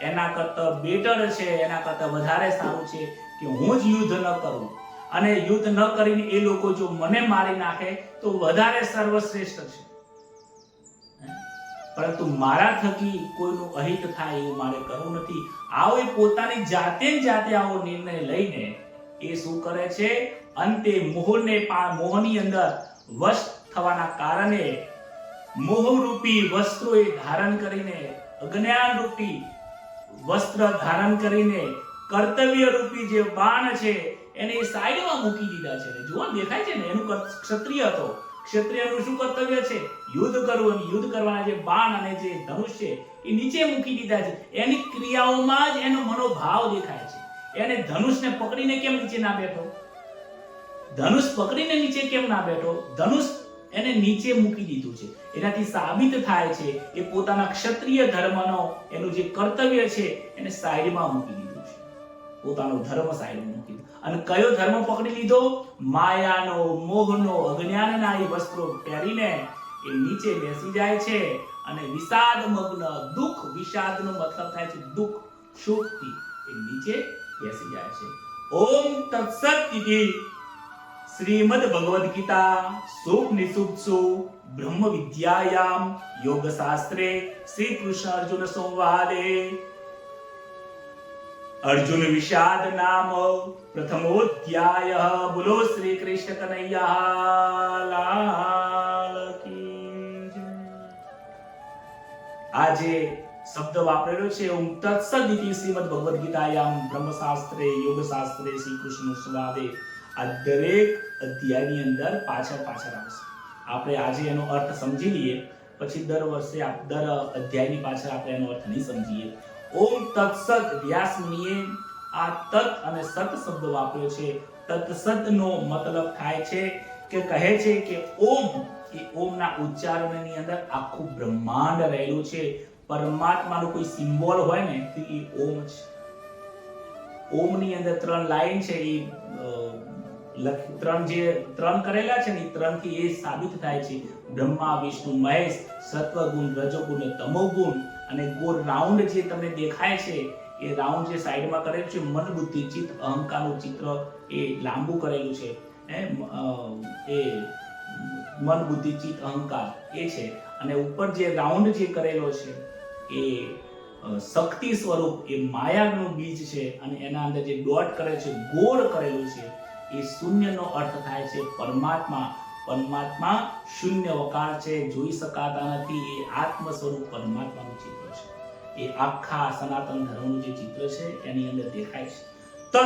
એના કરતા બેટર છે, એના કરતા વધારે સારું છે કે હું જ યુદ્ધ ન કરું, અને યુદ્ધ ન કરીને એ લોકો જો મને મારી નાખે તો વધારે સર્વશ્રેષ્ઠ છે. પરંતુ મારા થકી કોઈનું અહિત થાય એવું મારે કરવું નથી. આવો એ પોતાની જાતે આવો નિર્ણય લઈને એ શું કરે છે, અંતે મોહની અંદર વશ થવાના કારણે મોહરૂપી વસ્ત્રો એ ધારણ કરીને, અજ્ઞાન રૂપી વસ્ત્ર ધારણ કરીને કર્તવ્ય રૂપી જે બાણ છે એને સાઈડમાં મૂકી દીધા છે. જુઓ દેખાય છે ને, એનું ક્ષત્રિય હતો, ક્ષત્રિયનું શું કર્તવ્ય છે? યુદ્ધ કરવું. યુદ્ધ કરવાના જે બાણ અને જે ધનુષ છે એ નીચે મૂકી દીધા છે. એની ક્રિયાઓમાં જ એનો મનોભાવ દેખાય છે. એને ધનુષને પકડીને કેમ નીચે ના બેઠો? ધનુષ પકડીને નીચે કેમ ના બેઠો? ધનુષ એને નીચે મૂકી દીધું છે. એનાથી સાબિત થાય છે એ પોતાના ક્ષત્રિય ધર્મનો એનું જે કર્તવ્ય છે એને સાઈડમાં મૂકી દીધું છે, પોતાનો ધર્મ સાઈડમાં મૂકી દીધો. અને કયો ધર્મ પકડી લીધો? માયાનો, મોહનો, અજ્ઞાનના એ વસ્ત્રો પહેરીને એ નીચે બેસી જાય છે અને વિષાદ મગ્ન, દુઃખ, વિષાદનો મતલબ થાય છે દુઃખ, શોકથી એ નીચે બેસી જાય છે. ઓમ તત્સત ઇતિ શ્રીમદ ભગવદ ગીતા સુપનિષુત્સુ બ્રહ્મ વિદ્યાયામ યોગ શાસ્ત્રે શ્રી કૃષ્ણ અર્જુન સંવાદે અર્જુન વિષાદ નામ પ્રથમોધ્યાય. બોલો શ્રી કૃષ્ણ કનૈયા લાલ કી જય. આજે શબ્દ વાપરેલો છે ઓમ તત્સદ ઇતિ શ્રીમદ ભગવદ ગીતાયામ બ્રહ્મશાસ્ત્રે યોગશાસ્ત્રે શ્રી કૃષ્ણ સંવાદે. આ દરેક અધ્યાયની અંદર પાછળ આવશે. આપણે આજે એનો અર્થ સમજી લઈએ, પછી દર વર્ષે દર અધ્યાયની પાછળ આપણે એનો અર્થ નહીં સમજીએ. ઓમ તત્સત, વ્યાસ મુનિએ આ તત અને સત શબ્દ વાપર્યો છે. તત્સતનો મતલબ થાય છે કે કહે છે કે ઓમ, એ ઓમના ઉચ્ચારણની અંદર આખું બ્રહ્માંડ રહેલું છે. પરમાત્માનો કોઈ સિમ્બોલ હોય ને તો એ ઓમ છે. ઓમની અંદર 3 લાઈન છે, એ ત્રણ કરેલા છે ને, 3 થી એ સાબિત થાય છે બ્રહ્મા, વિષ્ણુ, મહેશ, સત્વગુણ, રજોગુણ, તમોગુણ. અને ગોળ રાઉન્ડ જે તમને દેખાય છે એ રાઉન્ડ જે સાઈડમાં કરેલું છે મન, બુદ્ધિ, ચિત્ત, અહંકારનું ચિત્ર એ લાંબુ કરેલું છે. એ મન, બુદ્ધિ, ચિત્ત, અહંકાર એ છે. અને ઉપર જે રાઉન્ડ જે કરેલો છે એ શક્તિ સ્વરૂપ, એ માયાનું બીજ છે. અને એના અંદર જે ડોટ કરે છે, ગોળ કરેલું છે, એ શૂન્યનો અર્થ થાય છે પરમાત્મા. પરમાત્મા શૂન્ય વકાર છે, જોઈ શકાતા નથી. એ આત્મ સ્વરૂપ પરમાત્માનું ચિત્ર છે. એ આખા સનાતન ધર્મનું જે ચિત્ર છે એની અંદર દેખાય છે. તત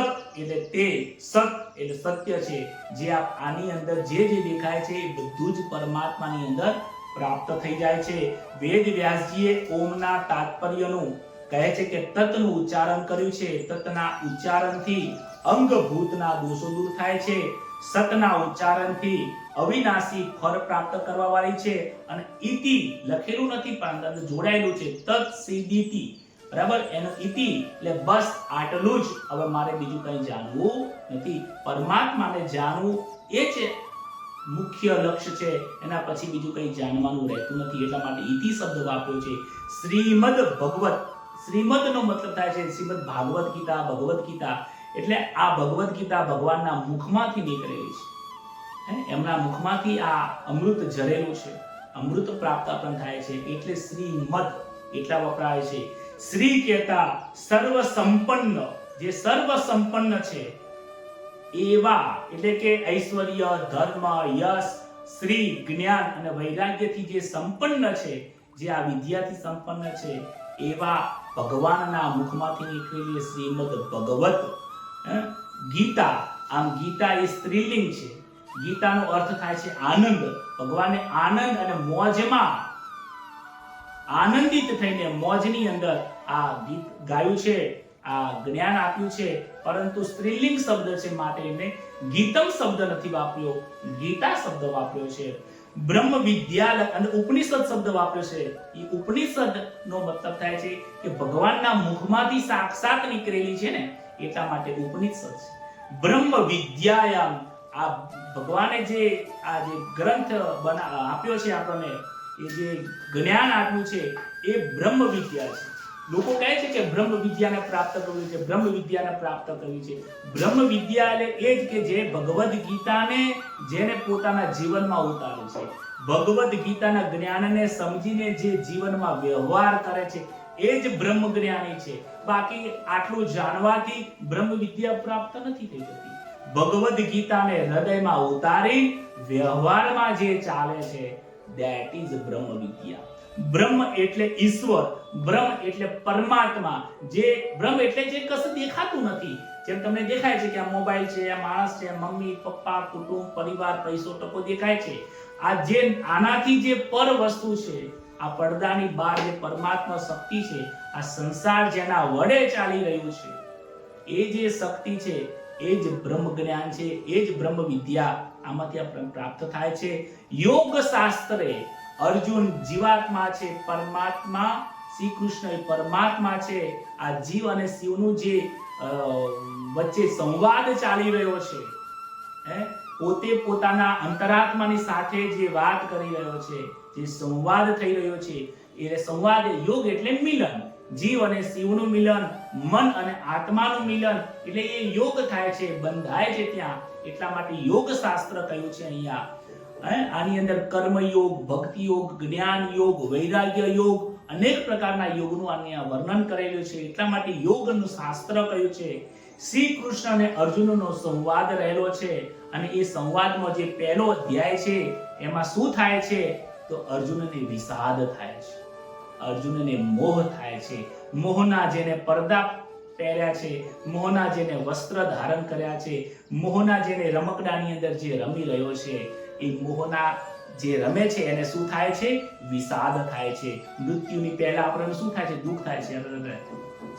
એટલે તે, સત એટલે સત્ય છે. જે આની અંદર જે દેખાય છે એ બધું જ પરમાત્માની અંદર પ્રાપ્ત થઈ જાય છે. વેદ વ્યાસજીએ ઓમના તાત્પર્યનું કહે છે કે તત્નું ઉચ્ચારણ કર્યું છે. તત્ના ઉચ્ચારણથી અંગભૂતના દોષો દૂર થાય છે. સતના ઉચ્ચારણથી અવિનાશી ફળ પ્રાપ્ત કરવા વાળી છે. અને ઇતિ લખેલું નથી પણ અંદર જોડાયેલું છે, તત સિદ્ધિતિ, બરાબર. એનો ઇતિ એટલે બસ આટલું જ, હવે મારે બીજું કંઈ જાણવું નથી. પરમાત્માને જાણવું એ જ મુખ્ય લક્ષ્ય છે, એના પછી બીજું કંઈ જાણવાનું રહેતું નથી. એટલા માટે ઇતિ શબ્દ વાપર્યો છે. શ્રીમદ ભગવત, શ્રીમદનો મતલબ થાય છે શ્રીમદ ભાગવત ગીતા, ભગવદ ગીતા. એટલે આ ભગવદ ગીતા ભગવાનના મુખમાંથી નીકળેલી છે. એમના મુખમાંથી આ અમૃત ઝરેલું છે, અમૃત પ્રાપ્ત આપણને થાય છે. એટલે શ્રીમદ એટલા વપરાય છે. શ્રી કહેતા સર્વ સંપન્ન, જે સર્વ સંપન્ન છે એવા, એટલે કે ઐશ્વર્ય, ધર્મ, યશ, શ્રી, જ્ઞાન અને વૈરાગ્યથી જે સંપન્ન છે, જે આ વિદ્યાથી સંપન્ન છે, એવા ભગવાનના મુખમાંથી નીકળેલી શ્રીમદ ભગવત ગીતા. આમ ગીતા એ સ્ત્રીલિંગ છે. ગીતાનો અર્થ થાય છે આનંદ. ભગવાને આનંદ અને મોજમાં આનંદિત થઈને મોજની અંદર આ ગીત ગાયું છે. આ જ્ઞાન આપ્યું છે, પરંતુ સ્ત્રીલિંગ શબ્દ છે માટે એમને ગીતમ શબ્દ નથી વાપર્યો, ગીતા શબ્દ વાપર્યો છે. બ્રહ્મ વિદ્યા અને ઉપનિષદ શબ્દ વાપર્યો છે. એ ઉપનિષદ નો મતલબ થાય છે કે ભગવાનના મુખમાંથી સાક્ષાત નીકળેલી છે ને, એટલા માટે ઉપનિષદ છે. બ્રહ્મ વિદ્યાયામ, આ ભગવાને જે આ જે ગ્રંથ આપ્યો છે આપણને, એ જે જ્ઞાન આપ્યું છે એ બ્રહ્મ વિદ્યા છે. લોકો કહે છે કે બ્રહ્મ વિદ્યાને પ્રાપ્ત કરવી છે, બ્રહ્મ વિદ્યાને પ્રાપ્ત કરવી છે. બ્રહ્મ વિદ્યા એટલે એ જ કે જે ભગવદ ગીતાને જેને પોતાના જીવનમાં ઉતાર્યું છે, ભગવદ ગીતાના જ્ઞાનને સમજીને જે જીવનમાં વ્યવહાર કરે છે, એ જ બ્રહ્મ જ્ઞાની છે. બાકી આટલું જાણવાથી બ્રહ્મ વિદ્યા પ્રાપ્ત નથી થઈ જતી. ભગવદ ગીતાને હૃદયમાં ઉતારી વ્યવહારમાં જે ચાલે છે, that is બ્રહ્મ વિદ્યા. બ્રહ્મ એટલે ઈશ્વર, બ્રહ્મ એટલે પરમાત્મા. જે બ્રહ્મ એટલે જે કશું દેખાતું નથી. જેમ તમને દેખાય છે કે આ મોબાઈલ છે, આ માણસ છે, મમ્મી પપ્પા, કુટુંબ, પરિવાર, પૈસો ટકો દેખાય છે. આ જે આનાથી જે પર વસ્તુ છે, આ પડદાની બહાર જે પરમાત્મા શક્તિ છે, આ સંસાર જેના વડે ચાલી રહ્યું છે, એ જે શક્તિ છે, એ જ બ્રહ્મ જ્ઞાન છે, એ જ બ્રહ્મ વિદ્યા. આમાંથી આપણને પ્રાપ્ત થાય છે. યોગ શાસ્ત્રે અર્જુન જીવાત્મા છે, પરમાત્મા શ્રી કૃષ્ણ એ પરમાત્મા છે. આ જીવ અને શિવનું જે વચ્ચે સંવાદ ચાલી રહ્યો છે, પોતે પોતાના અંતરાત્માની સાથે જે વાત કરી રહ્યો છે, જે સંવાદ થઈ રહ્યો છે, એ સંવાદ યોગ એટલે મિલન, જીવ અને શિવનું મિલન, મન અને આત્માનું મિલન, એટલે એ યોગ થાય છે, બંધાય છે ત્યાં. એટલા માટે યોગ શાસ્ત્ર કહ્યું છે અહીંયા. આની અંદર કર્મ યોગ, ભક્તિ યોગ, જ્ઞાન યોગ, વૈરાગ્ય યોગ, અનેક પ્રકારના યોગનું અહીંયા વર્ણન કરેલું છે. એટલા માટે યોગનું શાસ્ત્ર કહ્યું છે. શ્રી કૃષ્ણ અને અર્જુનનો સંવાદ રહેલો છે, અને એ સંવાદમાં જે પહેલો અધ્યાય છે એમાં શું થાય છે તો અર્જુનને વિષાદ થાય છે, અર્જુનને મોહ થાય છે. મોહના જેને પડદા પહેર્યા છે, મોહના જેને વસ્ત્ર ધારણ કર્યા છે, મોહના જેને રમકડાની અંદર જે રમી રહ્યો છે, એ મોહના જે રમે છે એને શું થાય છે? વિષાદ થાય છે. મૃત્યુની પહેલા આપણને શું થાય છે? દુઃખ થાય છે.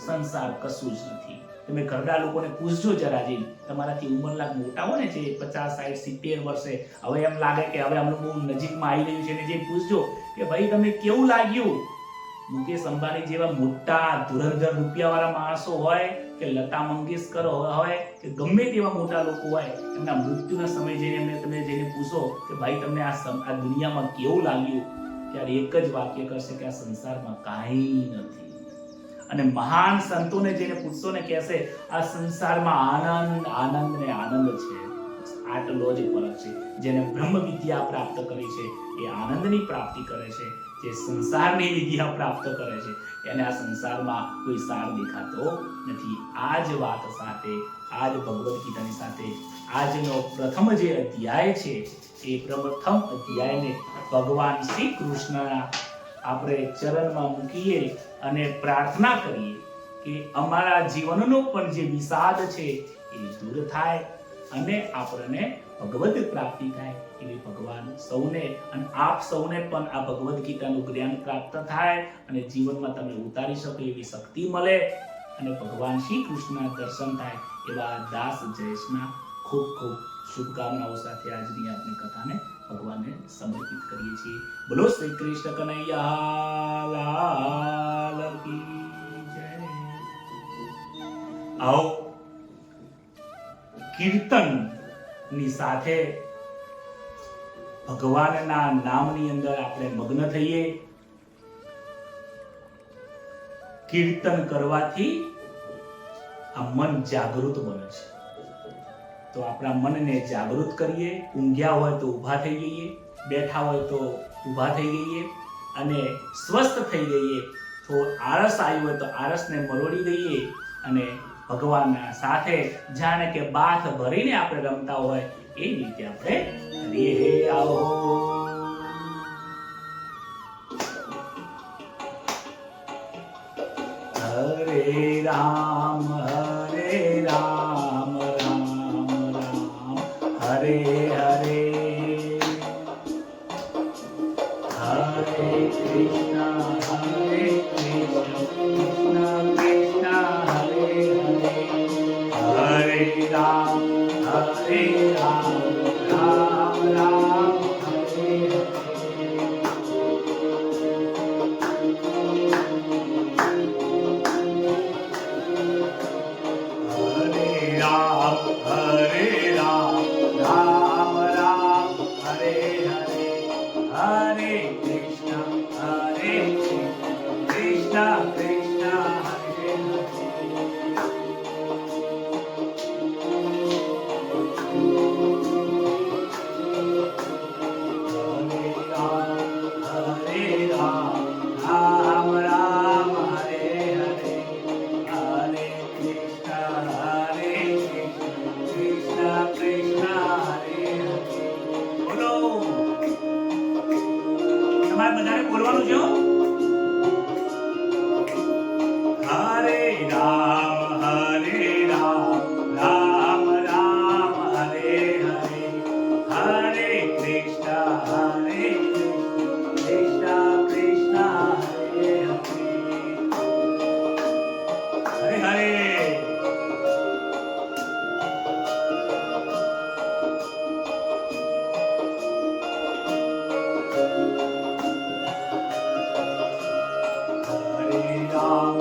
સંસાર કશું જ નથી. તમે ઘરના લોકોને પૂછજો જરા, જે તમારાથી ઉંમરના મોટા હોય ને, જે 50, 60, 70 વર્ષે, હવે એમ લાગે કે હવે અમને બહુ નજીકમાં આવી રહ્યું છે, ને જે પૂછજો કે ભાઈ તમને કેવું લાગ્યું? મુકેશ અંબાણી જેવા મોટા ધુરંધર રૂપિયાવાળા માણસો હોય, કે લતા મંગેશકર હોય, કે ગમે તેવા મોટા લોકો હોય, એમના મૃત્યુના સમય જઈને તમે જઈને પૂછો કે ભાઈ તમને આ દુનિયામાં કેવું લાગ્યું? ત્યારે એક જ વાક્ય કરશે કે આ સંસારમાં કાંઈ નથી. અને મહાન સંતોને જેને પૂછશો ને, કહેશે આ સંસારમાં આનંદ આનંદ ને આનંદ છે. આટલો જ ફરક છે. જેને બ્રહ્મ વિદ્યા પ્રાપ્ત કરી છે એ આનંદની પ્રાપ્તિ કરે છે. જે સંસારની વિદ્યા પ્રાપ્ત કરે છે એને આ સંસારમાં કોઈ સાર દેખાતો નથી. આ જ વાત સાથે, આ જ ભગવદ ગીતાની સાથે આજનો પ્રથમ જે અધ્યાય છે, એ પ્રથમ અધ્યાયને ભગવાન શ્રી કૃષ્ણના આપણે ચરણમાં મૂકીએ અને પ્રાર્થના કરીએ કે અમારા જીવનનો પણ જે વિષાદ છે એ દૂર થાય અને આપણને ભગવદ પ્રાપ્તિ થાય. એવી ભગવાન સૌને અને આપ સૌને પણ આ ભગવદ ગીતાનું જ્ઞાન પ્રાપ્ત થાય અને જીવનમાં તમે ઉતારી શકો એવી શક્તિ મળે અને ભગવાન શ્રી કૃષ્ણના દર્શન થાય. એવા દાસ જયેશના ખૂબ ખૂબ શુભકામનાઓ સાથે આજની આપણી કથાને ભગવાનને સમર્પિત કરીએ છીએ. બોલો શ્રી કૃષ્ણ કનૈયા લાલ કી જય. આવો કીર્તન ની સાથે ભગવાનના નામની અંદર આપણે મગ્ન થઈએ. કીર્તન કરવાથી આ મન જાગૃત બને છે. તો આપણા મનને જાગૃત કરીએ. ઊંઘ્યા હોય તો ઊભા થઈ જઈએ, બેઠા હોય તો ઊભા થઈ જઈએ અને સ્વસ્થ થઈ જઈએ. તો આળસ આવ્યું હોય તો આળસને મરોડી દઈએ અને ભગવાનના સાથે જાણે કે બાથ ભરીને આપણે રમતા હોય એ રીતે આપણે કરીએ. આવો હરે રામ રામ રામ હરે હરે, હરે કૃષ્ણ કૃષ્ણ કૃષ્ણ હરે રામ હરે રામ રામ રામ હરે હરે Hare Ram, Ram Ram, Hare Hare, Hare Krishna, Krishna Krishna, Hare Hare. Hare Ram, Ram Ram, Hare Hare, Hare Krishna, Krishna Krishna, Hare Hare. બોલો તમારે બધાને બોલવાનું છે હો. હરે રામ રામ રામ હરે હરે, હરે કૃષ્ણ કૃષ્ણ કૃષ્ણ હરે હરે, હરે હરે. Ram,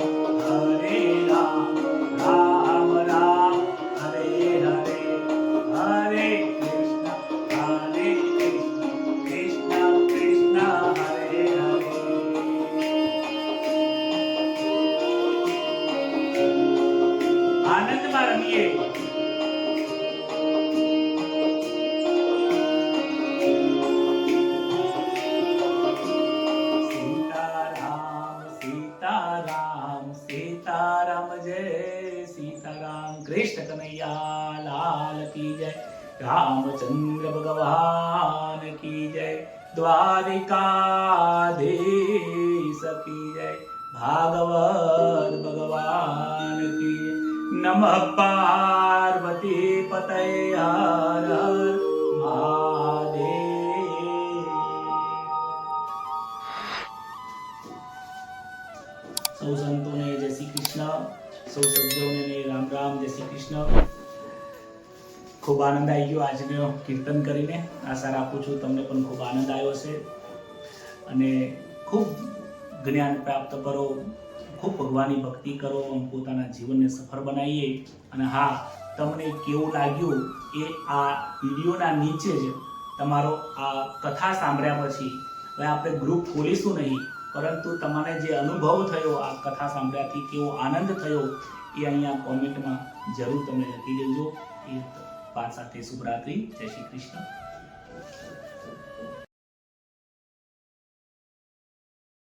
Ram Ram, Hare Hare, Hare Krishna, Krishna Krishna, Hare Hare. આનંદમાં રમીએ. सीताराम जय सीताराम, कृष्ण कन्हैया लाल की जय, रामचंद्र भगवान की जय, द्वारिकाधीश की जय, भागवत भगवान की जय. नमः पार्वती पतये हर हर महादेव. સૌ સંતોને જય શ્રી કૃષ્ણ, સૌ સજ્જનોને રામ રામ, જય શ્રી કૃષ્ણ. ખૂબ આનંદ આવી ગયો આજનો કીર્તન કરીને. આશા રાખું છું તમને પણ ખૂબ આનંદ આવ્યો હશે અને ખૂબ જ્ઞાન પ્રાપ્ત કરો, ખૂબ ભગવાનની ભક્તિ કરો, પોતાના જીવનને સફળ બનાવીએ. અને હા, તમને કેવું લાગ્યું એ આ વિડીયોના નીચે જ તમારો આ કથા સાંભળ્યા પછી હવે આપણે ગ્રુપ ખોલીશું નહીં, પરંતુ તમને જે અનુભવ થયો આ કથા સાંભળ્યાથી, કેવો આનંદ થયો એ અહીંયા કોમેન્ટમાં જરૂર તમે લખી દેજો. એ વાત સાથે શુભરાત્રી, જય શ્રી કૃષ્ણ.